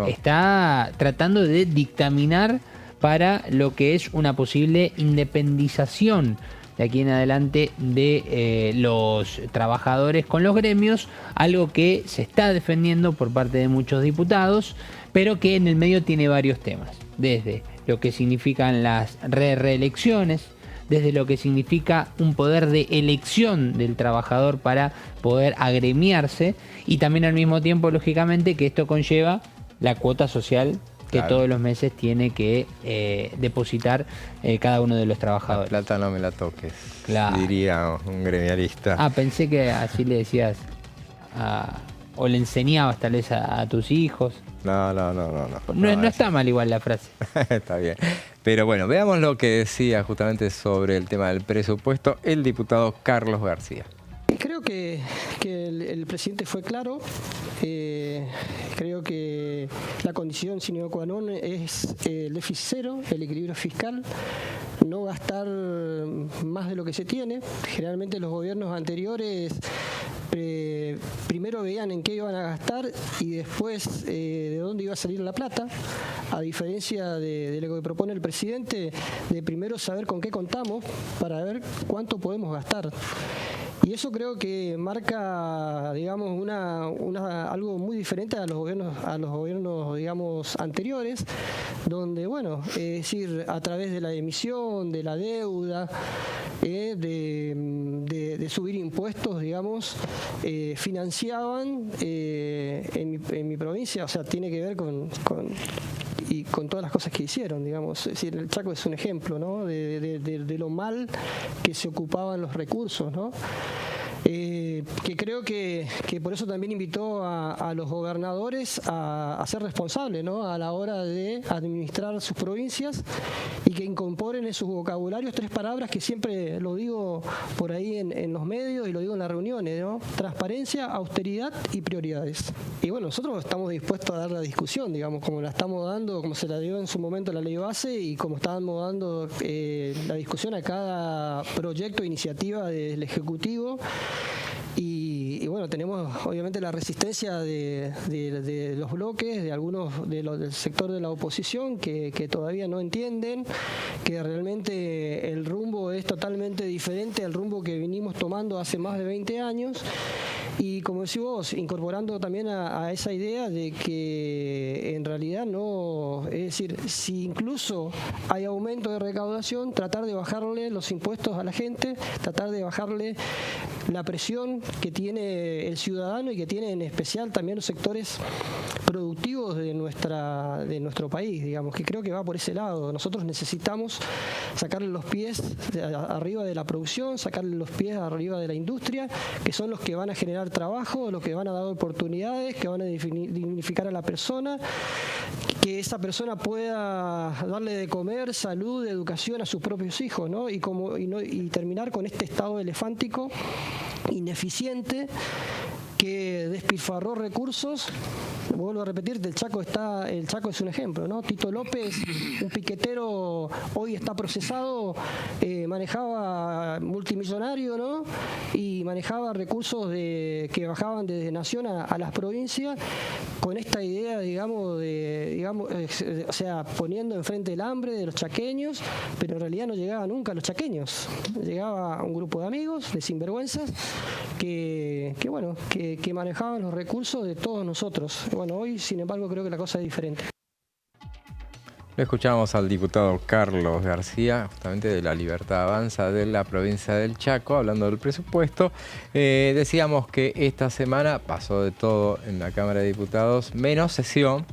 S3: está tratando de dictaminar para lo que es una posible independización de aquí en adelante de los trabajadores con los gremios, algo que se está defendiendo por parte de muchos diputados, pero que en el medio tiene varios temas, desde lo que significan las reelecciones, desde lo que significa un poder de elección del trabajador para poder agremiarse, y también al mismo tiempo, lógicamente, que esto conlleva la cuota social que todos los meses tiene que depositar cada uno de los trabajadores.
S1: La plata no me la toques,
S3: Claro.
S1: diría un gremialista.
S3: Ah, pensé que así le decías o le enseñabas tal vez a tus hijos.
S1: No.
S3: No está mal igual la frase.
S1: Está bien. Pero bueno, veamos lo que decía justamente sobre el tema del presupuesto el diputado Carlos García.
S7: Creo que el presidente fue claro. Creo que la condición sine qua non es el déficit cero, el equilibrio fiscal, no gastar más de lo que se tiene. Generalmente los gobiernos anteriores primero veían en qué iban a gastar y después de dónde iba a salir la plata, a diferencia de lo que propone el presidente, de primero saber con qué contamos para ver cuánto podemos gastar. Y eso creo que marca, digamos, algo muy diferente a los gobiernos, digamos, anteriores, donde, bueno, es decir, a través de la emisión, de la deuda, de subir impuestos, digamos, financiaban en mi provincia, o sea, tiene que ver con todas las cosas que hicieron, digamos. Es decir, el Chaco es un ejemplo, ¿no? de lo mal que se ocupaban los recursos, ¿no? Que creo que por eso también invitó a los gobernadores a ser responsables, ¿no? A la hora de administrar sus provincias y que incorporen en sus vocabularios 3 palabras que siempre lo digo por ahí en los medios y lo digo en las reuniones, ¿no? Transparencia, austeridad y prioridades. Y bueno, nosotros estamos dispuestos a dar la discusión, digamos, como la estamos dando, como se la dio en su momento la ley base y como estábamos dando la discusión a cada proyecto, iniciativa del Ejecutivo. Y bueno, tenemos obviamente la resistencia de los bloques, de algunos del sector de la oposición que todavía no entienden que realmente el rumbo es totalmente diferente al rumbo que vinimos tomando hace más de 20 años. Y como decís vos, incorporando también a esa idea de que en realidad no, es decir, si incluso hay aumento de recaudación, tratar de bajarle los impuestos a la gente, tratar de bajarle la presión que tiene el ciudadano y que tiene en especial también los sectores productivos de nuestro país, digamos, que creo que va por ese lado. Nosotros necesitamos sacarle los pies arriba de la producción, sacarle los pies arriba de la industria, que son los que van a generar trabajo, los que van a dar oportunidades, que van a dignificar a la persona, que esa persona pueda darle de comer, salud, educación a sus propios hijos, ¿no? Y terminar con este estado elefántico ineficiente que despilfarró recursos. Vuelvo a repetir, el Chaco es un ejemplo, ¿no? Tito López, un piquetero, hoy está procesado, manejaba multimillonario, ¿no? Y manejaba recursos que bajaban desde Nación a las provincias con esta idea, digamos, de digamos, o sea, poniendo enfrente el hambre de los chaqueños, pero en realidad no llegaba nunca a los chaqueños. Llegaba un grupo de amigos, de sinvergüenzas, que manejaban los recursos de todos nosotros. Bueno, hoy, sin embargo, creo que la cosa es diferente.
S1: Lo escuchamos al diputado Carlos García, justamente de La Libertad Avanza de la provincia del Chaco, hablando del presupuesto. Decíamos que esta semana pasó de todo en la Cámara de Diputados, menos sesión,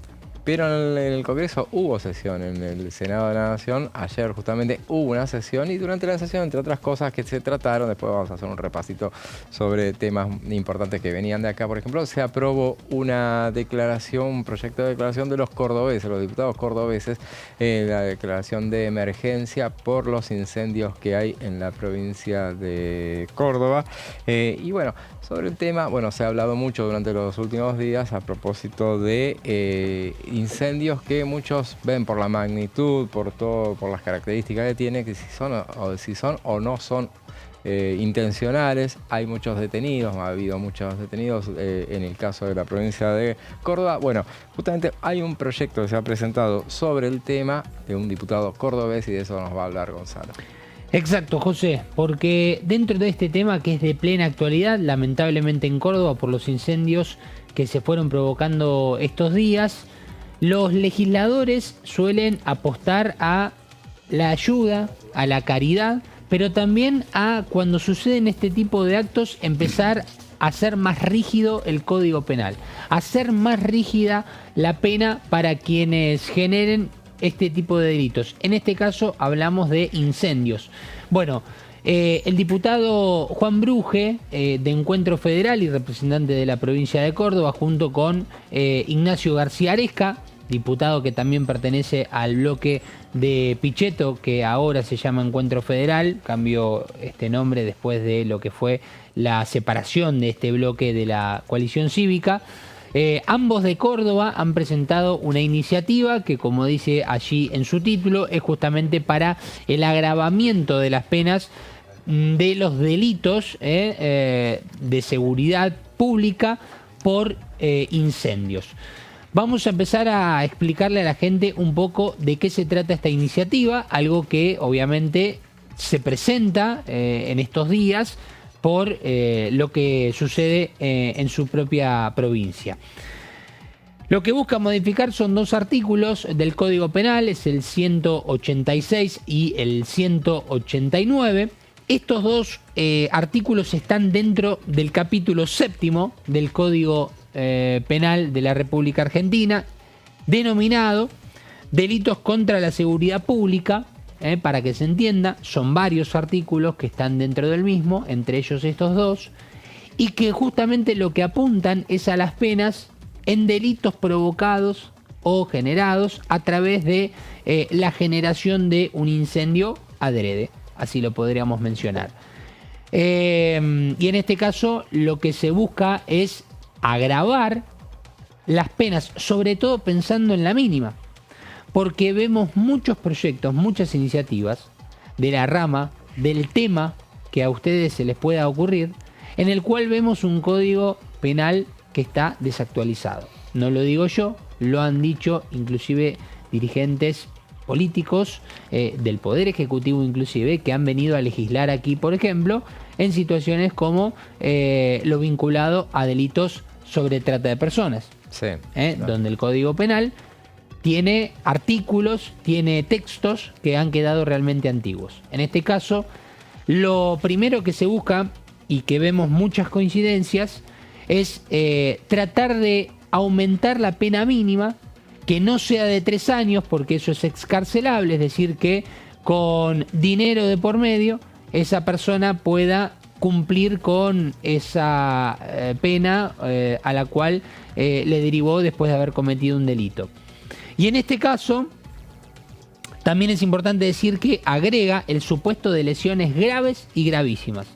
S1: pero en el Congreso hubo sesión, en el Senado de la Nación. Ayer justamente hubo una sesión y durante la sesión, entre otras cosas que se trataron, después vamos a hacer un repasito sobre temas importantes que venían de acá. Por ejemplo, se aprobó una declaración, un proyecto de declaración de los cordobeses, los diputados cordobeses, la declaración de emergencia por los incendios que hay en la provincia de Córdoba. Y bueno, sobre el tema, bueno, se ha hablado mucho durante los últimos días a propósito de incendios que muchos ven por la magnitud, por todo, por las características que tiene, que si son o no son intencionales. Hay muchos detenidos, ha habido muchos detenidos en el caso de la provincia de Córdoba. Bueno, justamente hay un proyecto que se ha presentado sobre el tema de un diputado cordobés y de eso nos va a hablar Gonzalo.
S3: Exacto, José, porque dentro de este tema que es de plena actualidad, lamentablemente en Córdoba, por los incendios que se fueron provocando estos días, los legisladores suelen apostar a la ayuda, a la caridad, pero también a, cuando suceden este tipo de actos, empezar a hacer más rígido el Código Penal, hacer más rígida la pena para quienes generen este tipo de delitos. En este caso hablamos de incendios. Bueno, el diputado Juan Bruje, de Encuentro Federal y representante de la provincia de Córdoba, junto con Ignacio García Aresca, diputado que también pertenece al bloque de Pichetto, que ahora se llama Encuentro Federal, cambió este nombre después de lo que fue la separación de este bloque de la coalición cívica. Ambos de Córdoba han presentado una iniciativa que, como dice allí en su título, es justamente para el agravamiento de las penas de los delitos de seguridad pública por incendios. Vamos a empezar a explicarle a la gente un poco de qué se trata esta iniciativa, algo que obviamente se presenta en estos días por lo que sucede en su propia provincia. Lo que busca modificar son dos artículos del Código Penal, es el 186 y el 189. Estos dos artículos están dentro del capítulo 7º del Código Penal de la República Argentina, denominado Delitos contra la Seguridad Pública. Para que se entienda, son varios artículos que están dentro del mismo, entre ellos estos dos, y que justamente lo que apuntan es a las penas en delitos provocados o generados a través de la generación de un incendio adrede, así lo podríamos mencionar. Y en este caso lo que se busca es agravar las penas, sobre todo pensando en la mínima. Porque vemos muchos proyectos, muchas iniciativas de la rama, del tema que a ustedes se les pueda ocurrir, en el cual vemos un código penal que está desactualizado. No lo digo yo, lo han dicho inclusive dirigentes políticos del Poder Ejecutivo inclusive, que han venido a legislar aquí, por ejemplo, en situaciones como lo vinculado a delitos sobre trata de personas, sí, claro, donde el Código Penal tiene artículos, tiene textos que han quedado realmente antiguos. En este caso, lo primero que se busca, y que vemos muchas coincidencias, es tratar de aumentar la pena mínima, que no sea de 3 años, porque eso es excarcelable, es decir, que con dinero de por medio, esa persona pueda cumplir con esa pena a la cual le derivó después de haber cometido un delito. Y en este caso, también es importante decir que agrega el supuesto de lesiones graves y gravísimas.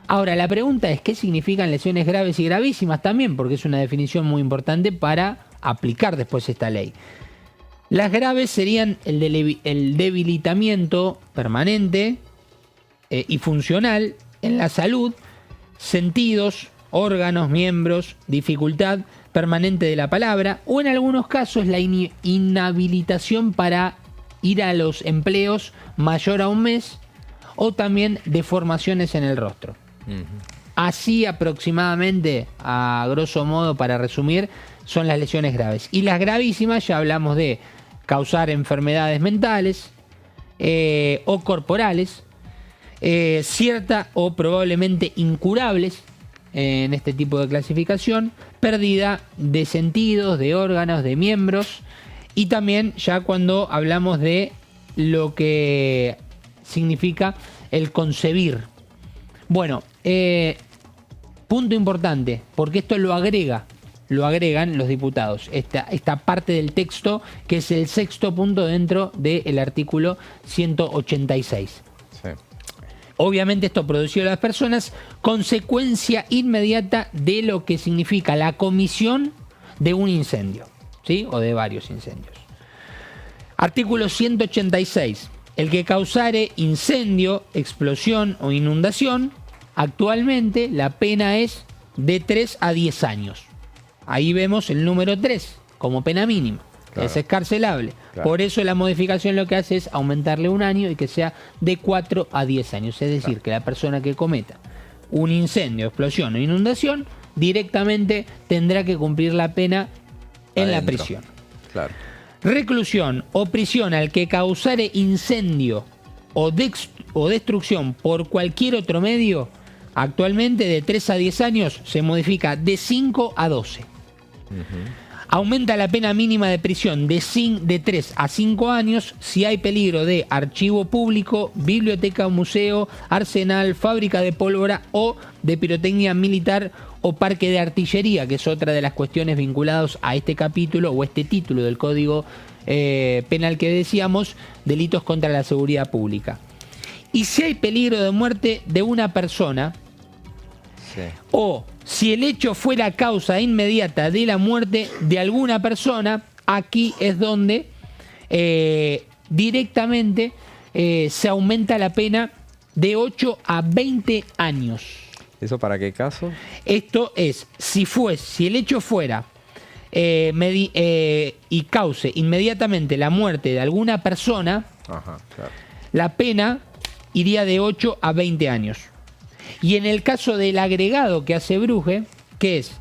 S3: Ahora, la pregunta es, ¿qué significan lesiones graves y gravísimas? También, porque es una definición muy importante para aplicar después esta ley. Las graves serían el debilitamiento permanente y funcional en la salud, sentidos, órganos, miembros, dificultad, permanente de la palabra, o en algunos casos la inhabilitación para ir a los empleos mayor a un mes, o también deformaciones en el rostro. Así aproximadamente, a grosso modo, para resumir, son las lesiones graves. Y las gravísimas ya hablamos de causar enfermedades mentales o corporales, cierta o probablemente incurables en este tipo de clasificación, pérdida de sentidos, de órganos, de miembros, y también ya cuando hablamos de lo que significa el concebir. Bueno, punto importante, porque esto lo agregan los diputados, esta parte del texto, que es el sexto punto dentro del artículo 186.
S1: Sí.
S3: Obviamente esto produció a las personas consecuencia inmediata de lo que significa la comisión de un incendio, ¿sí? O de varios incendios. Artículo 186. El que causare incendio, explosión o inundación, actualmente la pena es de 3 a 10 años. Ahí vemos el número 3 como pena mínima. Claro. Es escarcelable. Claro. Por eso la modificación lo que hace es aumentarle un año y que sea de 4 a 10 años. Es decir, claro, que la persona que cometa un incendio, explosión o inundación directamente tendrá que cumplir la pena en la prisión.
S1: Claro.
S3: Reclusión o prisión al que causare incendio o destrucción por cualquier otro medio, actualmente de 3 a 10 años, se modifica de 5 a 12. Aumenta la pena mínima de prisión de 3 a 5 años si hay peligro de archivo público, biblioteca o museo, arsenal, fábrica de pólvora o de pirotecnia militar o parque de artillería, que es otra de las cuestiones vinculadas a este capítulo o este título del Código Penal que decíamos, delitos contra la seguridad pública. Y si hay peligro de muerte de una persona, sí, o si el hecho fue la causa inmediata de la muerte de alguna persona, aquí es donde directamente se aumenta la pena de 8 a 20 años.
S1: ¿Eso para qué caso?
S3: Esto es, si el hecho fuera y cause inmediatamente la muerte de alguna persona,
S1: ajá, claro,
S3: la pena iría de 8 a 20 años. Y en el caso del agregado que hace Bruje, que es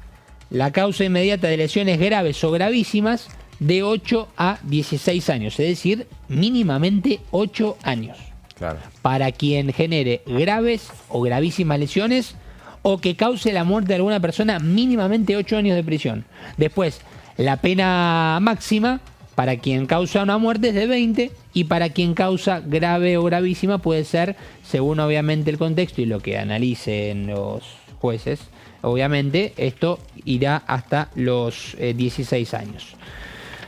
S3: la causa inmediata de lesiones graves o gravísimas, de 8 a 16 años, es decir, mínimamente 8 años.
S1: Claro.
S3: Para quien genere graves o gravísimas lesiones o que cause la muerte de alguna persona, mínimamente 8 años de prisión. Después, la pena máxima para quien causa una muerte es de 20 y para quien causa grave o gravísima puede ser, según obviamente el contexto y lo que analicen los jueces, obviamente esto irá hasta los 16 años.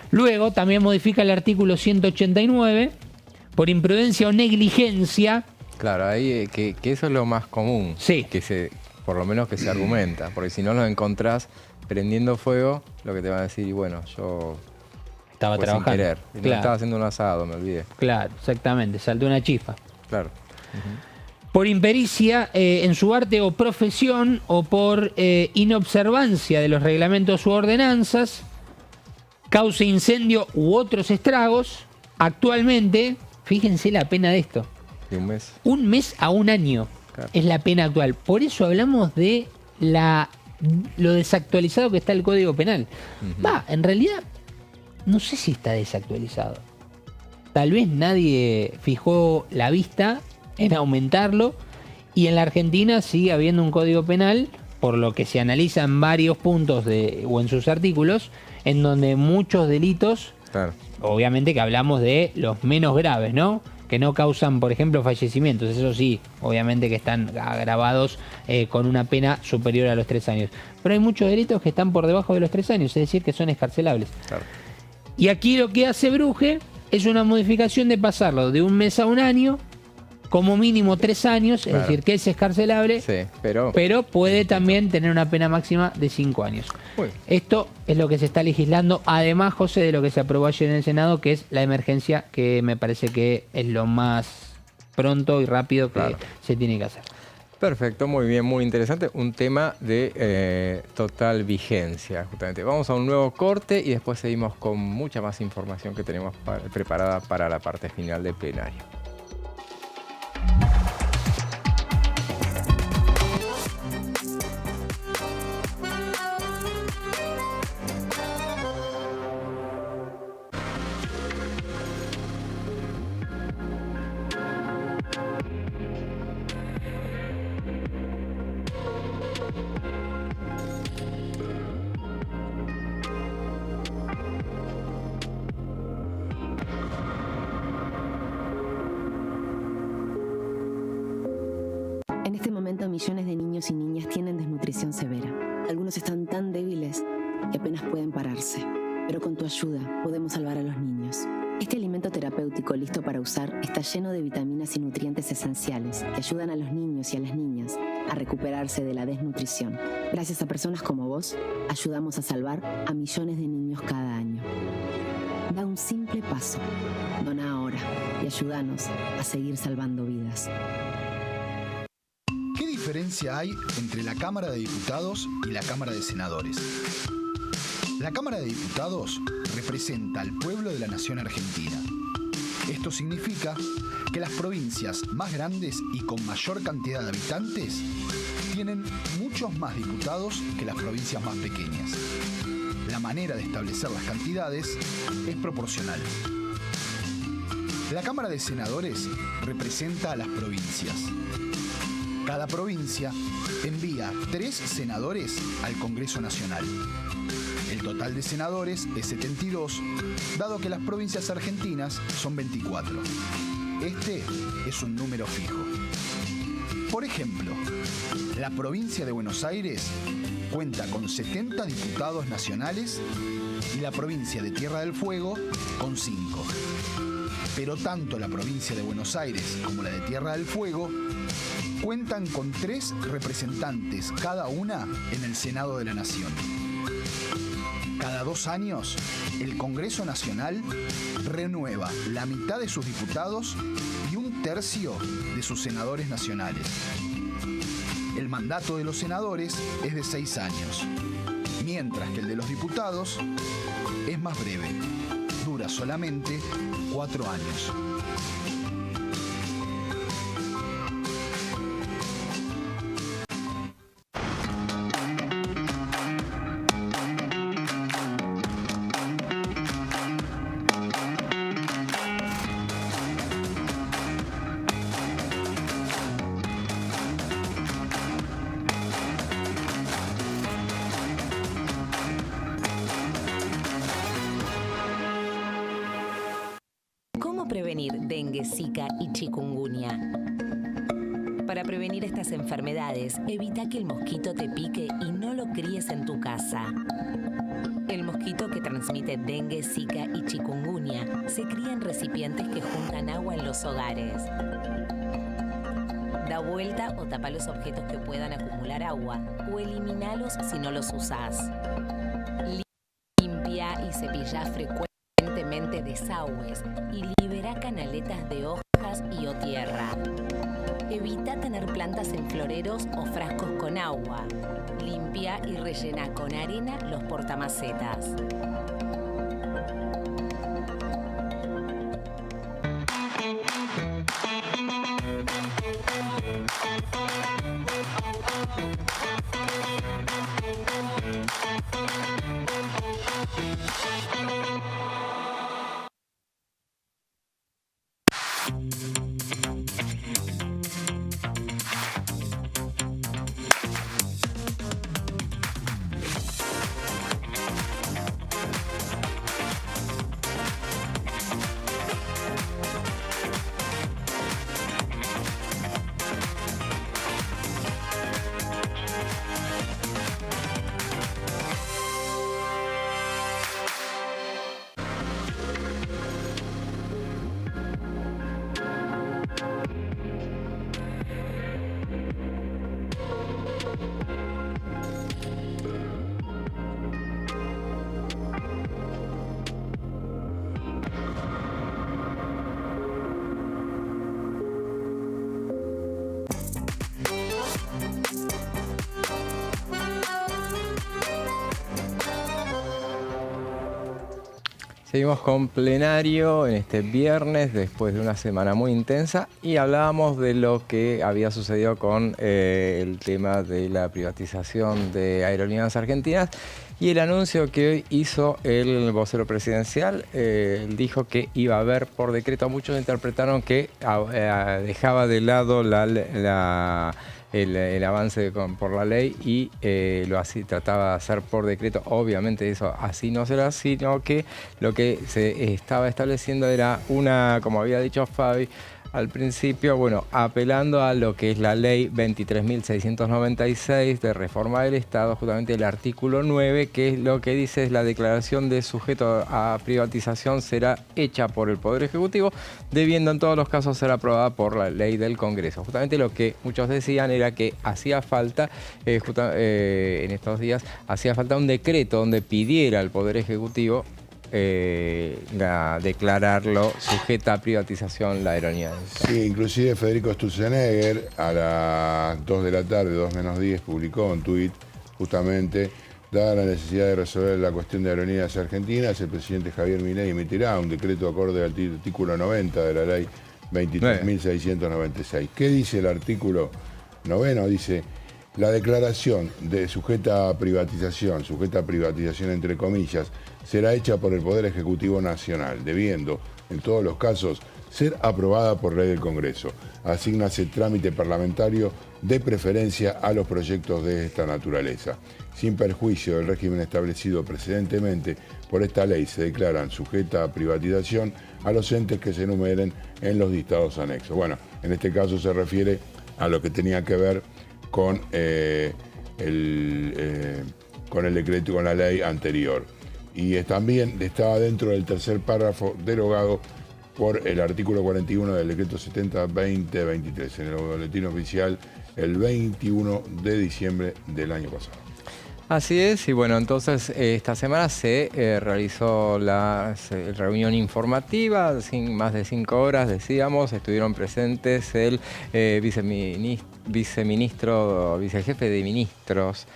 S3: Luego también modifica el artículo 189 por imprudencia o negligencia.
S1: Claro, ahí que eso es lo más común.
S3: Sí.
S1: Por lo menos que se argumenta, porque si no lo encontrás prendiendo fuego, lo que te van a decir, y bueno, yo
S3: estaba trabajando.
S1: Sin querer. Y
S3: claro,
S1: no estaba haciendo un asado, me olvidé.
S3: Claro, exactamente, saltó una chispa.
S1: Claro.
S3: Por impericia en su arte o profesión o por inobservancia de los reglamentos u ordenanzas, cause incendio u otros estragos, actualmente, fíjense la pena de esto.
S1: ¿De un mes?
S3: 1 mes a 1 año. Claro. Es la pena actual. Por eso hablamos de lo desactualizado que está el Código Penal. En realidad, no sé si está desactualizado. Tal vez nadie fijó la vista en aumentarlo y en la Argentina sigue habiendo un Código Penal, por lo que se analiza en varios puntos o en sus artículos, en donde muchos delitos, claro, obviamente que hablamos de los menos graves, ¿no? Que no causan, por ejemplo, fallecimientos. Eso sí, obviamente que están agravados con una pena superior a los 3 años. Pero hay muchos delitos que están por debajo de los 3 años, es decir, que son escarcelables. Claro. Y aquí lo que hace Bruje es una modificación de pasarlo de 1 mes a 1 año, como mínimo 3 años, claro, es decir, que es escarcelable, sí, pero puede también tener una pena máxima de 5 años. Uy. Esto es lo que se está legislando, además, José, de lo que se aprobó ayer en el Senado, que es la emergencia, que me parece que es lo más pronto y rápido que, claro, se tiene que hacer.
S1: Perfecto, muy bien, muy interesante. Un tema de total vigencia, justamente. Vamos a un nuevo corte y después seguimos con mucha más información que tenemos preparada para la parte final del plenario.
S5: En este momento, millones de niños y niñas tienen desnutrición severa. Algunos están tan débiles que apenas pueden pararse. Pero con tu ayuda podemos salvar a los niños. Este alimento terapéutico listo para usar está lleno de vitaminas y nutrientes esenciales que ayudan a los niños y a las niñas a recuperarse de la desnutrición. Gracias a personas como vos, ayudamos a salvar a millones de niños cada año. Da un simple paso. Dona ahora y ayúdanos a seguir salvando vidas.
S8: ¿Qué diferencia hay entre la Cámara de Diputados y la Cámara de Senadores? La Cámara de Diputados representa al pueblo de la nación argentina. Esto significa que las provincias más grandes y con mayor cantidad de habitantes tienen muchos más diputados que las provincias más pequeñas. La manera de establecer las cantidades es proporcional. La Cámara de Senadores representa a las provincias. Cada provincia envía 3 senadores al Congreso Nacional. El total de senadores es 72, dado que las provincias argentinas son 24. Este es un número fijo. Por ejemplo, la provincia de Buenos Aires cuenta con 70 diputados nacionales y la provincia de Tierra del Fuego con 5. Pero tanto la provincia de Buenos Aires como la de Tierra del Fuego cuentan con 3 representantes cada una en el Senado de la Nación. Cada 2 años, el Congreso Nacional renueva la mitad de sus diputados y 1/3 de sus senadores nacionales. El mandato de los senadores es de 6 años, mientras que el de los diputados es más breve, dura solamente 4 años.
S9: Prevenir dengue, zika y chikungunya. Para prevenir estas enfermedades, evita que el mosquito te pique y no lo críes en tu casa. El mosquito que transmite dengue, zika y chikungunya se cría en recipientes que juntan agua en los hogares. Da vuelta o tapa los objetos que puedan acumular agua o eliminalos si no los usás. Limpia y cepilla frecuentemente desagües y libera canaletas de hojas y o tierra. Evita tener plantas en floreros o frascos con agua. Limpia y rellena con arena los portamacetas.
S1: Seguimos con plenario en este viernes después de una semana muy intensa y hablábamos de lo que había sucedido con el tema de la privatización de Aerolíneas Argentinas y el anuncio que hoy hizo el vocero presidencial. Dijo que iba a haber por decreto, muchos interpretaron que dejaba de lado el avance por la ley y trataba de hacer por decreto. Obviamente eso así no será, sino que lo que se estaba estableciendo era como había dicho Fabi al principio, bueno, apelando a lo que es la ley 23.696 de reforma del Estado, justamente el artículo 9, que es lo que dice es la declaración de sujeto a privatización será hecha por el Poder Ejecutivo, debiendo en todos los casos ser aprobada por la ley del Congreso. Justamente lo que muchos decían era que hacía falta, en estos días, hacía falta un decreto donde pidiera al Poder Ejecutivo declararlo sujeta a privatización la aerolínea.
S2: Sí, inclusive Federico Sturzenegger a las 2 de la tarde, 2 menos 10, publicó un tuit justamente, dada la necesidad de resolver la cuestión de Aerolíneas Argentinas, el presidente Javier Milei emitirá un decreto acorde al artículo 90 de la ley 23.696. ¿Qué dice el artículo 9? Dice: la declaración de sujeta a privatización entre comillas, será hecha por el Poder Ejecutivo Nacional, debiendo, en todos los casos, ser aprobada por ley del Congreso. Asígnase trámite parlamentario de preferencia a los proyectos de esta naturaleza. Sin perjuicio del régimen establecido precedentemente por esta ley, se declaran sujeta a privatización a los entes que se enumeren en los dictados anexos. Bueno, en este caso se refiere a lo que tenía que ver con el decreto, con la ley anterior. Y también estaba dentro del tercer párrafo derogado por el artículo 41 del decreto 70-2023 en el boletín oficial el 21 de diciembre del año pasado.
S1: Así es, y bueno, entonces esta semana se realizó la reunión informativa, más de 5 horas, decíamos, estuvieron presentes el vicejefe de ministros,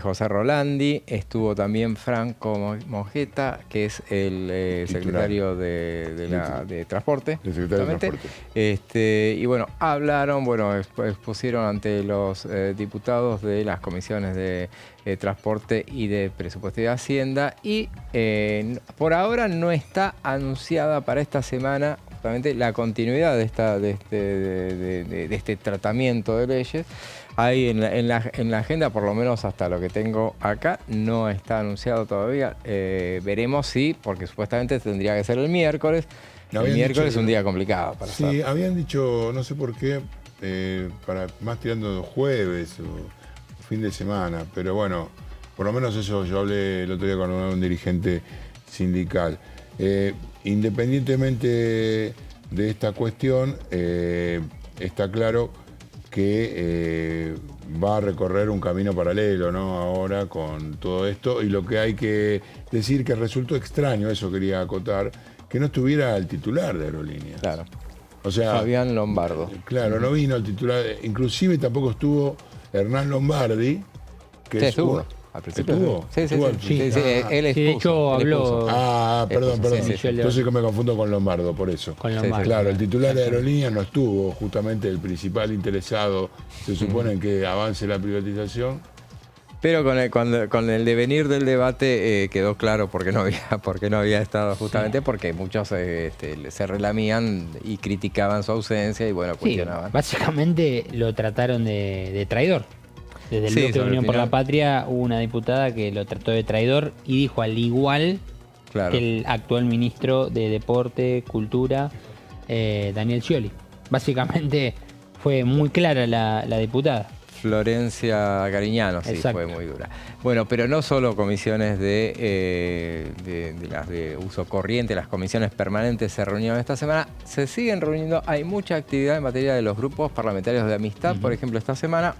S1: José Rolandi, estuvo también Franco Mojeta, que es el secretario de Transporte.
S2: El secretario de Transporte.
S1: Y bueno, expusieron ante los diputados de las comisiones de Transporte y de Presupuesto y de Hacienda y por ahora no está anunciada para esta semana justamente la continuidad de este tratamiento de leyes. Ahí en la agenda, por lo menos hasta lo que tengo acá, no está anunciado todavía. Veremos si, porque supuestamente tendría que ser el miércoles. El miércoles es un día complicado para hacer.
S2: Sí, habían dicho, no sé por qué, para más tirando jueves o fin de semana, pero bueno, por lo menos eso yo hablé el otro día con un dirigente sindical. Independientemente de esta cuestión, está claro que va a recorrer un camino paralelo, ¿no? Ahora con todo esto, y lo que hay que decir que resultó extraño, eso quería acotar, que no estuviera el titular de Aerolíneas.
S1: Claro.
S2: O sea,
S1: Fabián Lombardo.
S2: Claro, no vino el titular, inclusive tampoco estuvo Hernán Lombardi, que
S1: estuvo. Al principio. Sí, él expuso.
S3: De hecho habló.
S2: Perdón.
S3: Sí.
S2: Entonces me confundo con Lombardo, por eso.
S3: Con Lombardo.
S2: Claro, el titular de Aerolíneas no estuvo, justamente el principal interesado, se supone en que avance la privatización.
S1: Pero con el devenir del debate quedó claro por qué no había estado, justamente porque muchos se relamían y criticaban su ausencia y bueno, cuestionaban.
S3: Básicamente lo trataron de traidor. Desde el bloque de Unión por la Patria hubo una diputada que lo trató de traidor y dijo al igual que el actual ministro de Deporte, Cultura, Daniel Scioli. Básicamente fue muy clara la diputada.
S1: Florencia Cariñano, sí, exacto. Fue muy dura. Bueno, pero no solo comisiones de las de uso corriente, las comisiones permanentes se reunieron esta semana, se siguen reuniendo, hay mucha actividad en materia de los grupos parlamentarios de amistad. Por ejemplo, esta semana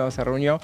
S1: se reunió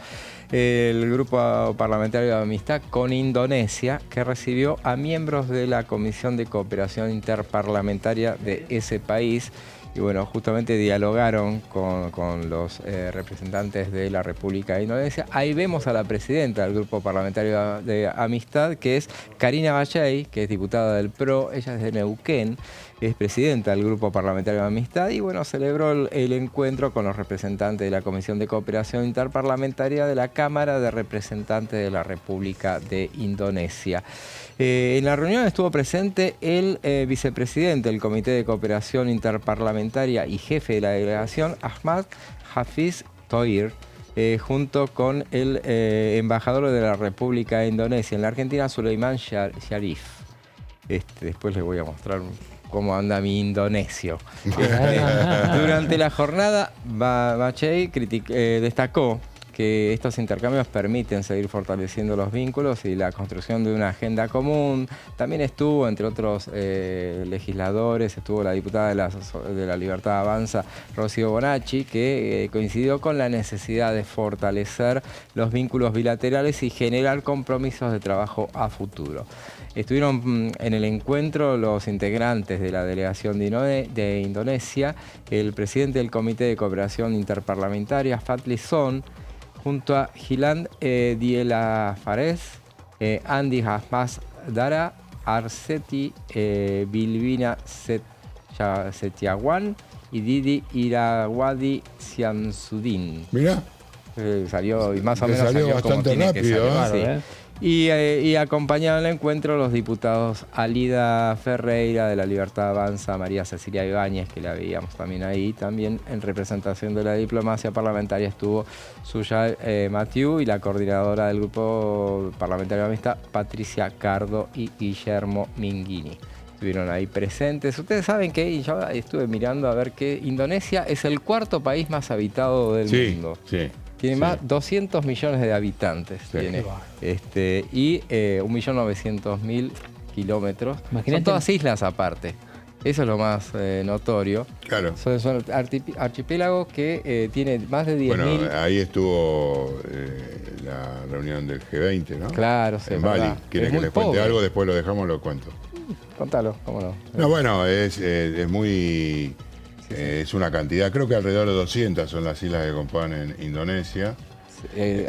S1: el grupo parlamentario de amistad con Indonesia, que recibió a miembros de la Comisión de Cooperación Interparlamentaria de ese país, y bueno, justamente dialogaron con los representantes de la República de Indonesia. Ahí vemos a la presidenta del Grupo Parlamentario de Amistad, que es Karina Valley, que es diputada del PRO, ella es de Neuquén, es presidenta del Grupo Parlamentario de Amistad, y bueno, celebró el encuentro con los representantes de la Comisión de Cooperación Interparlamentaria de la Cámara de Representantes de la República de Indonesia. En la reunión estuvo presente el vicepresidente del Comité de Cooperación Interparlamentaria y jefe de la delegación, Ahmad Hafiz Thohir, junto con el embajador de la República de Indonesia en la Argentina, Sulaiman Sharif. Después les voy a mostrar cómo anda mi indonesio. Durante la jornada, Valley destacó que estos intercambios permiten seguir fortaleciendo los vínculos y la construcción de una agenda común. También estuvo, entre otros legisladores, estuvo la diputada de la Libertad Avanza, Rocío Bonacci, que coincidió con la necesidad de fortalecer los vínculos bilaterales y generar compromisos de trabajo a futuro. Estuvieron en el encuentro los integrantes de la delegación de Indonesia, el presidente del Comité de Cooperación Interparlamentaria, Fadli Zon, junto a Giland Diela Fares, Andi Hasmas Dara, Arseti Bilbina Setiawan y Didi Irawadi Siamsudin.
S2: Mirá.
S1: Salió y más o menos salió
S2: bastante rápido.
S1: Sí. Y acompañaron el encuentro los diputados Alida Ferreira de la Libertad Avanza, María Cecilia Ibáñez, que la veíamos también ahí, también en representación de la diplomacia parlamentaria estuvo Suya Mathieu y la coordinadora del Grupo Parlamentario de Amistad, Patricia Cardo y Guillermo Minghini. Estuvieron ahí presentes. Ustedes saben que yo estuve mirando a ver que Indonesia es el cuarto país más habitado del mundo.
S2: Sí.
S1: Tiene más 200 millones de habitantes.
S2: Sí.
S1: Tiene, y 1.900.000 kilómetros. Son todas islas aparte. Eso es lo más notorio.
S2: Claro.
S1: Son archipiélagos que tiene más de 10.000.
S2: Bueno, ahí estuvo la reunión del G20, ¿no?
S1: Claro, sí.
S2: En Bali. ¿Quiere que les cuente algo? Después lo dejamos, lo cuento.
S1: Contalo, cómo no.
S2: No, bueno, es muy... es una cantidad, creo que alrededor de 200 son las islas que componen Indonesia.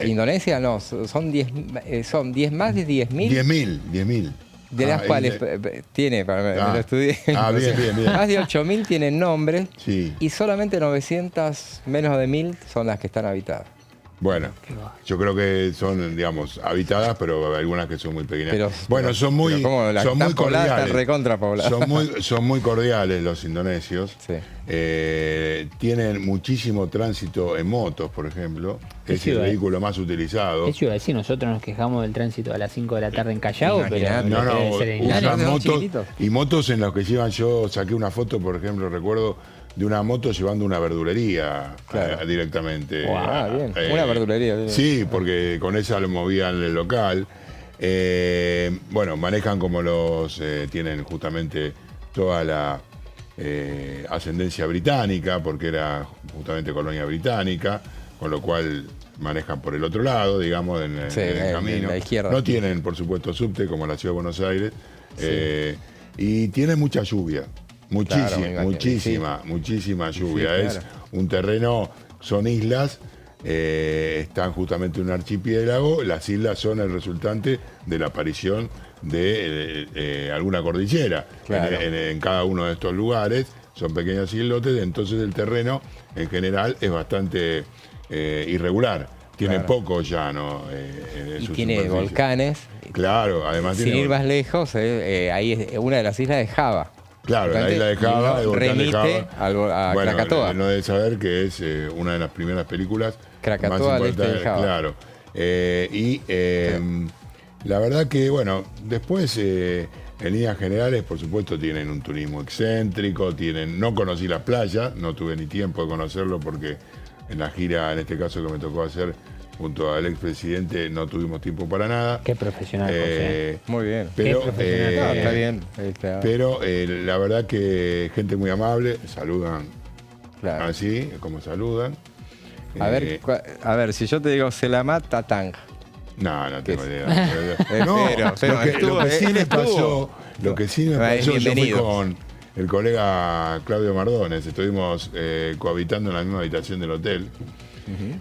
S1: Indonesia no, son 10 más de 10.000.
S2: 10.000.
S1: De las cuales tiene, me lo estudié.
S2: Bien.
S1: Más de 8.000 tienen nombre,
S2: sí.
S1: Y solamente 900, menos de 1.000, son las que están habitadas.
S2: Bueno, yo creo que son, digamos, habitadas, pero algunas que son muy pequeñas. Son muy cordiales. Son muy cordiales los indonesios.
S1: Sí.
S2: Tienen muchísimo tránsito en motos, por ejemplo. Es el vehículo más utilizado.
S3: Eso iba a decir, nosotros nos quejamos del tránsito a las 5 de la tarde en Callao, pero
S2: usan motos y motos en las que llevan. Yo saqué una foto, por ejemplo, recuerdo, de una moto llevando una verdulería directamente.
S1: Bien. Una verdulería.
S2: Sí, porque con esa lo movían el local. Manejan como tienen justamente toda la ascendencia británica, porque era justamente colonia británica, con lo cual manejan por el otro lado, digamos, en el camino.
S1: En la izquierda.
S2: No tienen, por supuesto, subte como la Ciudad de Buenos Aires. Y tienen mucha lluvia. Muchísima lluvia.
S1: Sí,
S2: es un terreno, son islas, están justamente en un archipiélago. Las islas son el resultante de la aparición de alguna cordillera. En cada uno de estos lugares son pequeños islotes, entonces el terreno en general es bastante irregular. Tiene poco llano.
S1: Y tiene volcanes.
S2: Claro, además
S1: sin ir más lejos, ahí es una de las islas de Java.
S2: Claro, la isla de Java, el volcán de Java.
S1: A Krakatoa.
S2: No debe saber que es una de las primeras películas
S1: Krakatoa
S2: más
S1: al este de Java.
S2: Claro. La verdad que, después en líneas generales, por supuesto, tienen un turismo excéntrico, no conocí las playas, no tuve ni tiempo de conocerlo porque en la gira, en este caso que me tocó hacer junto al expresidente, no tuvimos tiempo para nada.
S3: Qué profesional,
S1: muy bien.
S2: Pero,
S1: está bien.
S2: Pero la verdad que gente muy amable, saludan así, como saludan.
S1: A ver, si yo te digo Selamat Datang.
S2: No tengo idea. Lo que sí me pasó, yo el colega Claudio Mardones. Estuvimos cohabitando en la misma habitación del hotel.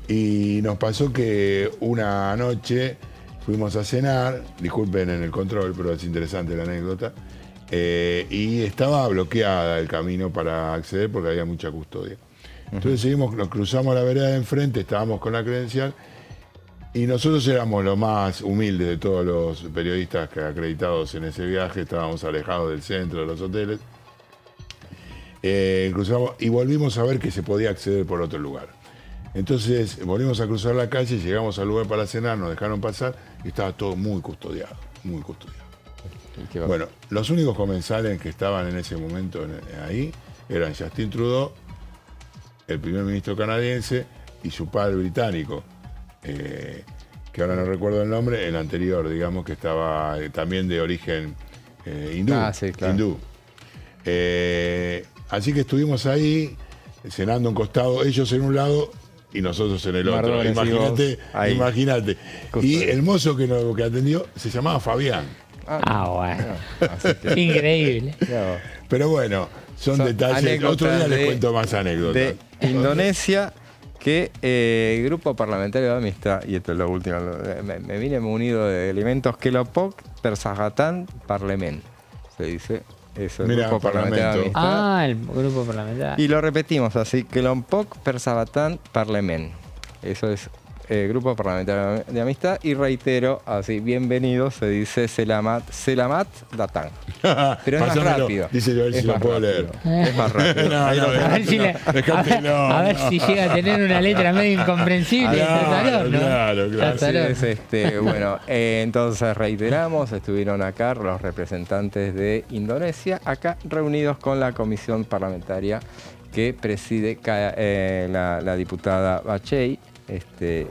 S2: Y nos pasó que una noche fuimos a cenar, disculpen en el control, pero es interesante la anécdota, y estaba bloqueada el camino para acceder porque había mucha custodia. Entonces nos cruzamos la vereda de enfrente, estábamos con la credencial, y nosotros éramos los más humildes de todos los periodistas acreditados en ese viaje, estábamos alejados del centro, de los hoteles. Cruzamos y volvimos a ver que se podía acceder por otro lugar. Entonces volvimos a cruzar la calle, llegamos al lugar para cenar, nos dejaron pasar y estaba todo muy custodiado, muy custodiado. Bueno, los únicos comensales que estaban en ese momento ahí eran Justin Trudeau, el primer ministro canadiense, y su padre británico, que ahora no recuerdo el nombre, el anterior, digamos, que estaba también de origen hindú.
S1: Sí, claro.
S2: Hindú. Así que estuvimos ahí, cenando a un costado, ellos en un lado y nosotros en el otro. Imagínate. Y el mozo que atendió se llamaba Fabián.
S3: Bueno. Increíble.
S2: Pero bueno, son detalles. Otro día les cuento más anécdotas.
S1: De Indonesia, que el Grupo Parlamentario de Amistad, y esto es lo último, me vine munido de elementos, Kelompok Persatuan Parlemen, se dice. Es el Grupo Parlamentario de Amistad.
S3: El Grupo Parlamentario.
S1: Y lo repetimos así, Kelompok Persatuan Parlemen. Eso es Grupo Parlamentario de Amistad. Y reitero, así, bienvenido, se dice Selamat Datang. Pero es más rápido.
S2: Dice yo, si lo puedo leer.
S1: Es más rápido.
S3: A ver si llega a tener una letra medio incomprensible.
S2: Claro.
S1: Así es, bueno, entonces reiteramos, estuvieron acá los representantes de Indonesia, acá reunidos con la comisión parlamentaria que preside la diputada Bachey.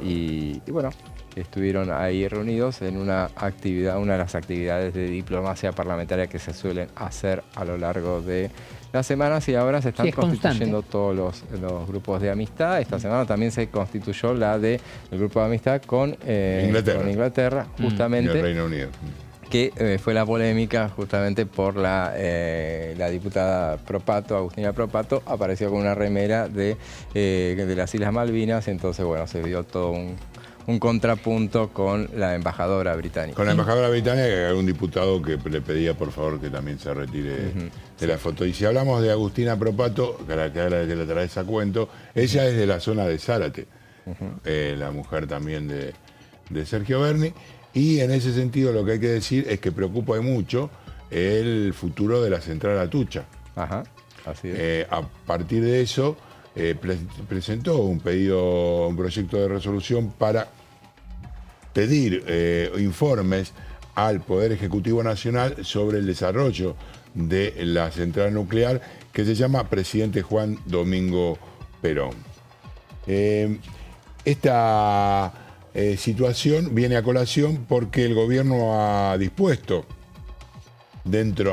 S1: Y bueno, estuvieron ahí reunidos en una de las actividades de diplomacia parlamentaria que se suelen hacer a lo largo de las semanas, y ahora se están constituyendo todos los grupos de amistad. Esta semana también se constituyó el grupo de amistad con Inglaterra, justamente.
S2: Y el Reino Unido.
S1: Que fue la polémica justamente por la diputada Propato, Agustina Propato, apareció con una remera de las Islas Malvinas, entonces bueno, se dio todo un contrapunto con la embajadora británica.
S2: Con la embajadora británica, que hay un diputado que le pedía por favor que también se retire de la foto. Y si hablamos de Agustina Propato, que la traes a cuento, ella es de la zona de Zárate, la mujer también de Sergio Berni. Y en ese sentido lo que hay que decir es que preocupa mucho el futuro de la central Atucha.
S1: Así es.
S2: A partir de eso presentó un proyecto de resolución para pedir informes al Poder Ejecutivo Nacional sobre el desarrollo de la central nuclear, que se llama Presidente Juan Domingo Perón. Esta situación viene a colación porque el gobierno ha dispuesto,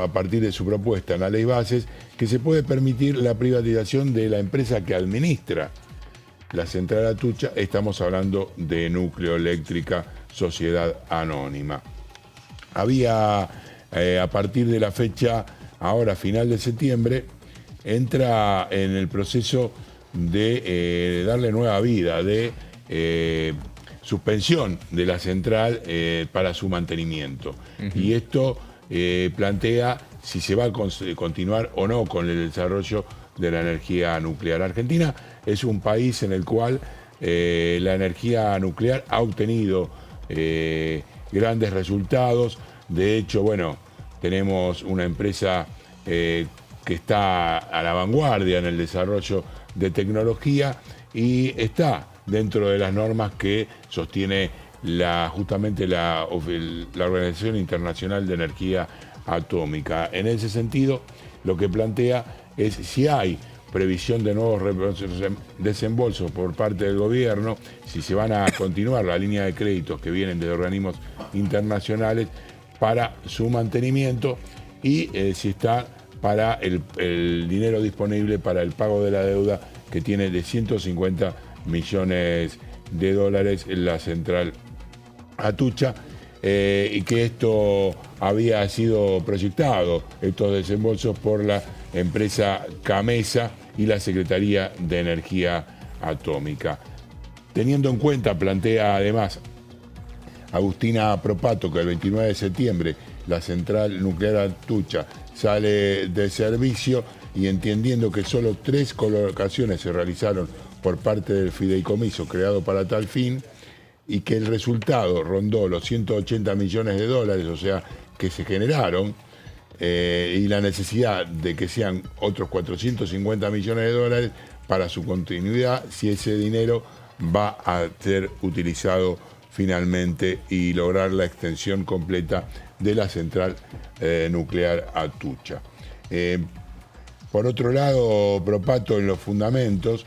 S2: a partir de su propuesta en la ley bases, que se puede permitir la privatización de la empresa que administra la central Atucha. Estamos hablando de Núcleo Eléctrica Sociedad Anónima. Había, a partir de la fecha, ahora final de septiembre, entra en el proceso de darle nueva vida, de suspensión de la central para su mantenimiento. Y esto plantea si se va a continuar o no con el desarrollo de la energía nuclear. Argentina es un país en el cual la energía nuclear ha obtenido grandes resultados. De hecho, bueno, tenemos una empresa que está a la vanguardia en el desarrollo de tecnología y está dentro de las normas que sostiene justamente la Organización Internacional de Energía Atómica. En ese sentido, lo que plantea es si hay previsión de nuevos desembolsos por parte del gobierno, si se van a continuar la línea de créditos que vienen de organismos internacionales para su mantenimiento y si está para el dinero disponible para el pago de la deuda que tiene de 150 millones de dólares en la central Atucha. y que esto había sido proyectado, estos desembolsos, por la empresa Camesa y la Secretaría de Energía Atómica. Teniendo en cuenta, plantea además Agustina Propato, que el 29 de septiembre la central nuclear Atucha sale de servicio, y entendiendo que solo 3 colocaciones se realizaron por parte del fideicomiso creado para tal fin, y que el resultado rondó los 180 millones de dólares, o sea, que se generaron, y la necesidad de que sean otros 450 millones de dólares para su continuidad, si ese dinero va a ser utilizado finalmente y lograr la extensión completa de la central nuclear Atucha. Por otro lado, Propato, en los fundamentos,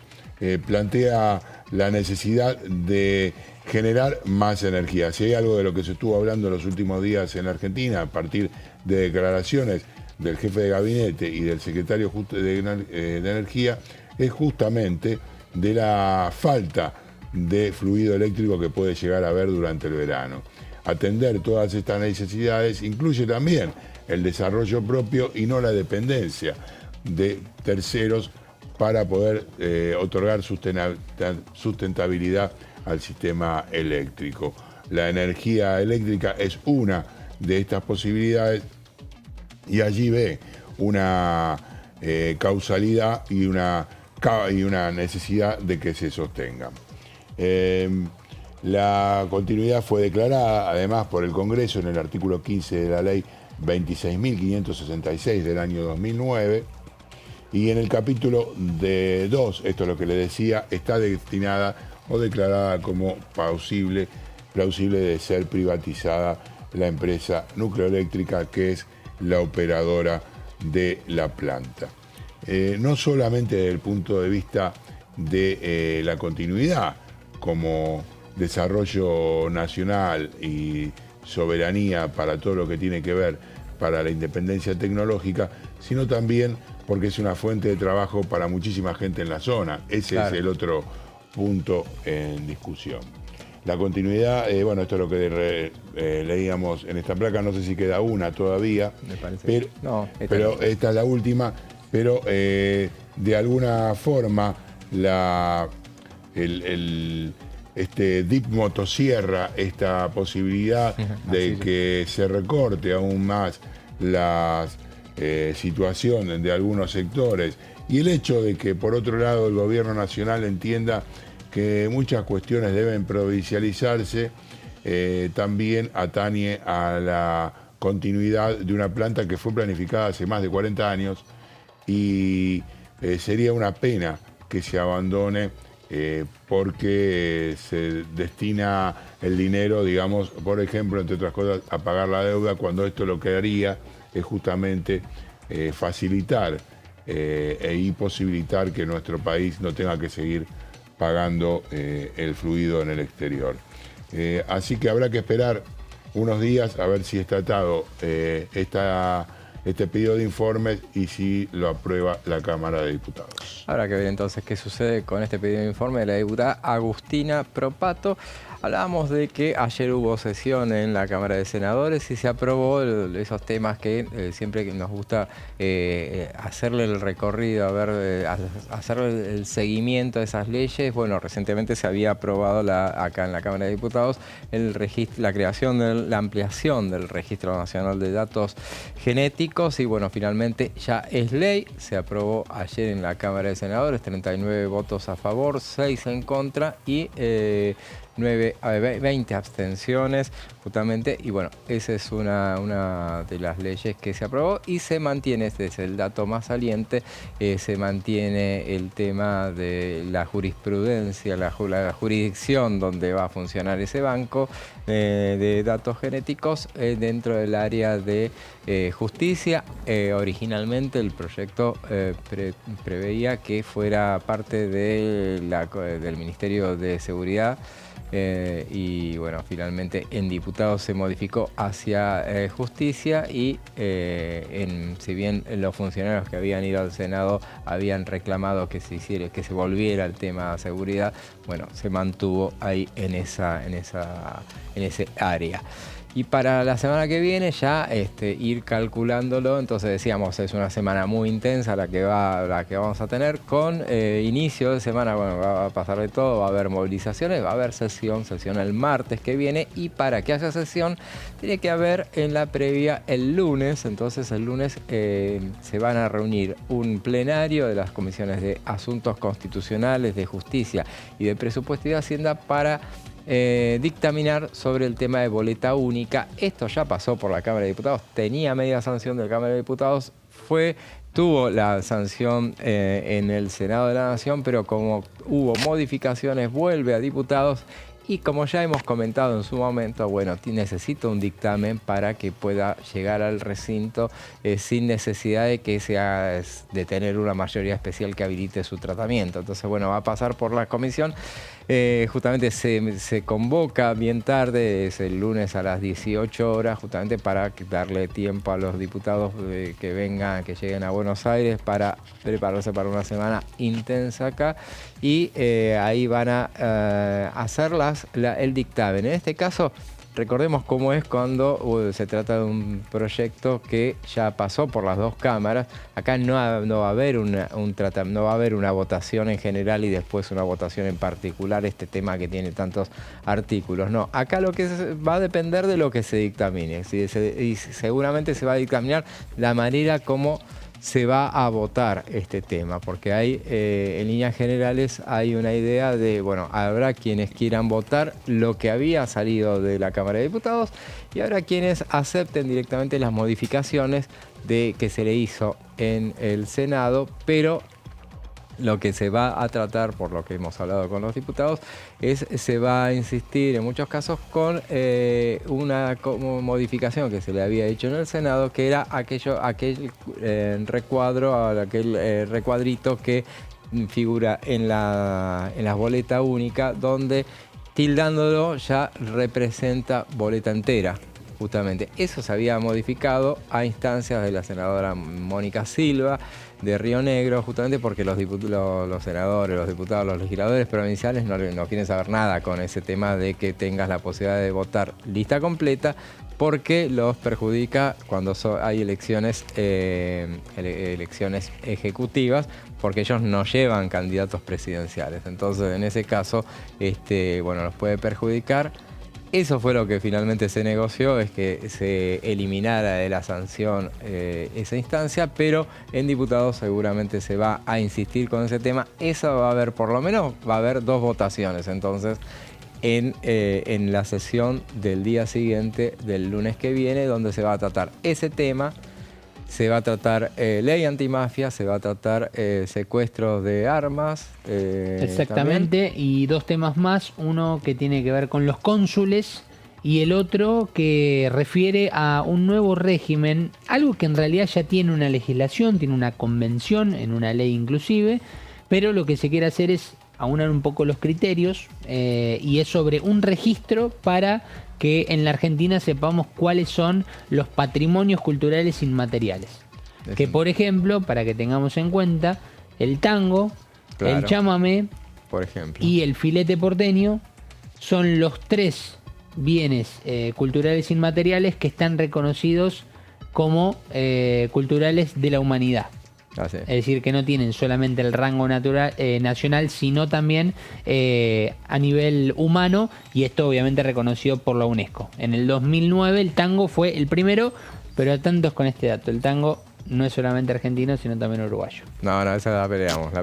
S2: plantea la necesidad de generar más energía. Si hay algo de lo que se estuvo hablando en los últimos días en Argentina, a partir de declaraciones del jefe de gabinete y del secretario de Energía, es justamente de la falta de fluido eléctrico que puede llegar a haber durante el verano. Atender todas estas necesidades incluye también el desarrollo propio y no la dependencia de terceros para poder otorgar sustentabilidad al sistema eléctrico. La energía eléctrica es una de estas posibilidades, y allí ve una causalidad y una necesidad de que se sostengan. La continuidad fue declarada además por el Congreso en el artículo 15 de la ley 26.566 del año 2009, y en el capítulo 2, esto es lo que le decía, está destinada o declarada como plausible de ser privatizada la empresa nucleoeléctrica, que es la operadora de la planta. No solamente desde el punto de vista de la continuidad como desarrollo nacional y soberanía para todo lo que tiene que ver para la independencia tecnológica, sino también porque es una fuente de trabajo para muchísima gente en la zona. Ese es el otro punto en discusión. La continuidad, bueno, esto es lo que leíamos en esta placa, no sé si queda una todavía,
S1: me parece.
S2: Pero,
S1: no,
S2: esta es la última, pero de alguna forma este DIP motosierra esta posibilidad de que se recorte aún más la situación de algunos sectores, y el hecho de que por otro lado el gobierno nacional entienda que muchas cuestiones deben provincializarse, también atañe a la continuidad de una planta que fue planificada hace más de 40 años, y sería una pena que se abandone porque se destina el dinero, digamos, por ejemplo, entre otras cosas, a pagar la deuda, cuando esto lo que haría es justamente facilitar y posibilitar que nuestro país no tenga que seguir pagando el fluido en el exterior. Así que habrá que esperar unos días a ver si es tratado este pedido de informes y si lo aprueba la Cámara de Diputados.
S1: Habrá que ver entonces qué sucede con este pedido de informe de la diputada Agustina Propato. Hablábamos de que ayer hubo sesión en la Cámara de Senadores y se aprobó esos temas que siempre nos gusta hacerle el recorrido, hacerle el seguimiento de esas leyes. Bueno, recientemente se había aprobado acá en la Cámara de Diputados la creación la ampliación del Registro Nacional de Datos Genéticos, y bueno, finalmente ya es ley. Se aprobó ayer en la Cámara de Senadores, 39 votos a favor, 6 en contra y 20 abstenciones justamente, y bueno, esa es una de las leyes que se aprobó y se mantiene. Este es el dato más saliente, se mantiene el tema de la jurisprudencia, la jurisdicción donde va a funcionar ese banco de datos genéticos dentro del área de justicia. Originalmente el proyecto preveía que fuera parte del Ministerio de Seguridad, y bueno, finalmente en diputados se modificó hacia justicia, y si bien los funcionarios que habían ido al Senado habían reclamado que se volviera al tema de seguridad, bueno, se mantuvo ahí en ese área. Y para la semana que viene ya ir calculándolo. Entonces decíamos, es una semana muy intensa la que vamos a tener, con inicio de semana, bueno, va a pasar de todo, va a haber movilizaciones, va a haber sesión el martes que viene, y para que haya sesión tiene que haber en la previa el lunes. Entonces el lunes se van a reunir un plenario de las comisiones de Asuntos Constitucionales, de Justicia y de Presupuesto y de Hacienda para dictaminar sobre el tema de boleta única. Esto ya pasó por la Cámara de Diputados, tenía media sanción de la Cámara de Diputados, tuvo la sanción en el Senado de la Nación, pero como hubo modificaciones, vuelve a diputados. Y como ya hemos comentado en su momento, bueno, necesita un dictamen para que pueda llegar al recinto sin necesidad de tener una mayoría especial que habilite su tratamiento. Entonces, bueno, va a pasar por la comisión. Justamente se convoca bien tarde, es el lunes a las 18 horas, justamente para darle tiempo a los diputados que lleguen a Buenos Aires para prepararse para una semana intensa acá. Y ahí van a hacer el dictamen. En este caso, recordemos cómo es cuando se trata de un proyecto que ya pasó por las dos cámaras. Acá no va a haber una votación en general y después una votación en particular, este tema que tiene tantos artículos. No, acá lo que va a depender de lo que se dictamine. Y seguramente se va a dictaminar la manera como se va a votar este tema, porque hay, en líneas generales, hay una idea de, bueno, habrá quienes quieran votar lo que había salido de la Cámara de Diputados y habrá quienes acepten directamente las modificaciones que se le hizo en el Senado, pero lo que se va a tratar, por lo que hemos hablado con los diputados, se va a insistir en muchos casos con una modificación que se le había hecho en el Senado, que era aquel recuadrito que figura en la boleta única, donde tildándolo ya representa boleta entera. Justamente eso se había modificado a instancias de la senadora Mónica Silva de Río Negro, justamente porque los senadores, los diputados, los legisladores provinciales no quieren saber nada con ese tema de que tengas la posibilidad de votar lista completa, porque los perjudica cuando hay elecciones ejecutivas, porque ellos no llevan candidatos presidenciales. Entonces, en ese caso, los puede perjudicar. Eso fue lo que finalmente se negoció, es que se eliminara de la sanción esa instancia, pero en diputados seguramente se va a insistir con ese tema. Eso va a haber, por lo menos, va a haber 2 votaciones, entonces, en la sesión del día siguiente, del lunes que viene, donde se va a tratar ese tema. Se va a tratar ley antimafia, se va a tratar secuestros de armas.
S3: Exactamente, también. Y 2 temas más, uno que tiene que ver con los cónsules y el otro que refiere a un nuevo régimen, algo que en realidad ya tiene una legislación, tiene una convención, en una ley inclusive, pero lo que se quiere hacer es aunar un poco los criterios y es sobre un registro para que en la Argentina sepamos cuáles son los patrimonios culturales inmateriales. Que, por ejemplo, para que tengamos en cuenta, el tango, claro, el chamamé, por ejemplo, y el filete porteño son los 3 bienes culturales inmateriales que están reconocidos como culturales de la humanidad. Ah, sí. Es decir, que no tienen solamente el rango nacional, sino también a nivel humano, y esto obviamente reconocido por la UNESCO. En el 2009 el tango fue el primero, pero atentos con este dato, el tango no es solamente argentino, sino también uruguayo. No, esa la peleamos,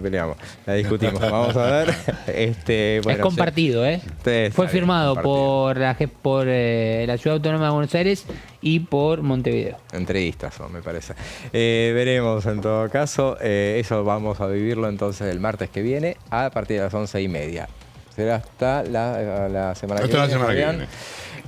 S3: la discutimos. Vamos a ver. Es compartido, fue firmado por la Ciudad Autónoma de Buenos Aires y por Montevideo. Entrevistas, me parece. Veremos en todo caso. Eso vamos a vivirlo entonces el martes que viene a partir de las 11:30. Será hasta la semana que viene. Hasta la semana que viene.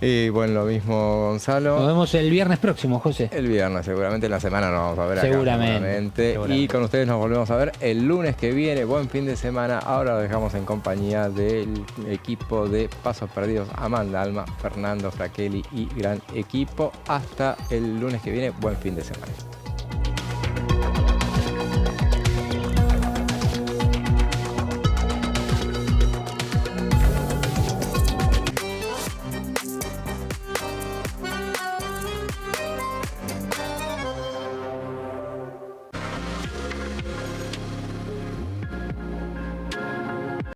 S3: Y bueno, lo mismo, Gonzalo. Nos vemos el viernes próximo, José. El viernes, seguramente en la semana nos vamos a ver acá. Seguramente. Y con ustedes nos volvemos a ver el lunes que viene. Buen fin de semana. Ahora lo dejamos en compañía del equipo de Pasos Perdidos, Amanda Alma, Fernando Fraquelli y gran equipo. Hasta el lunes que viene. Buen fin de semana.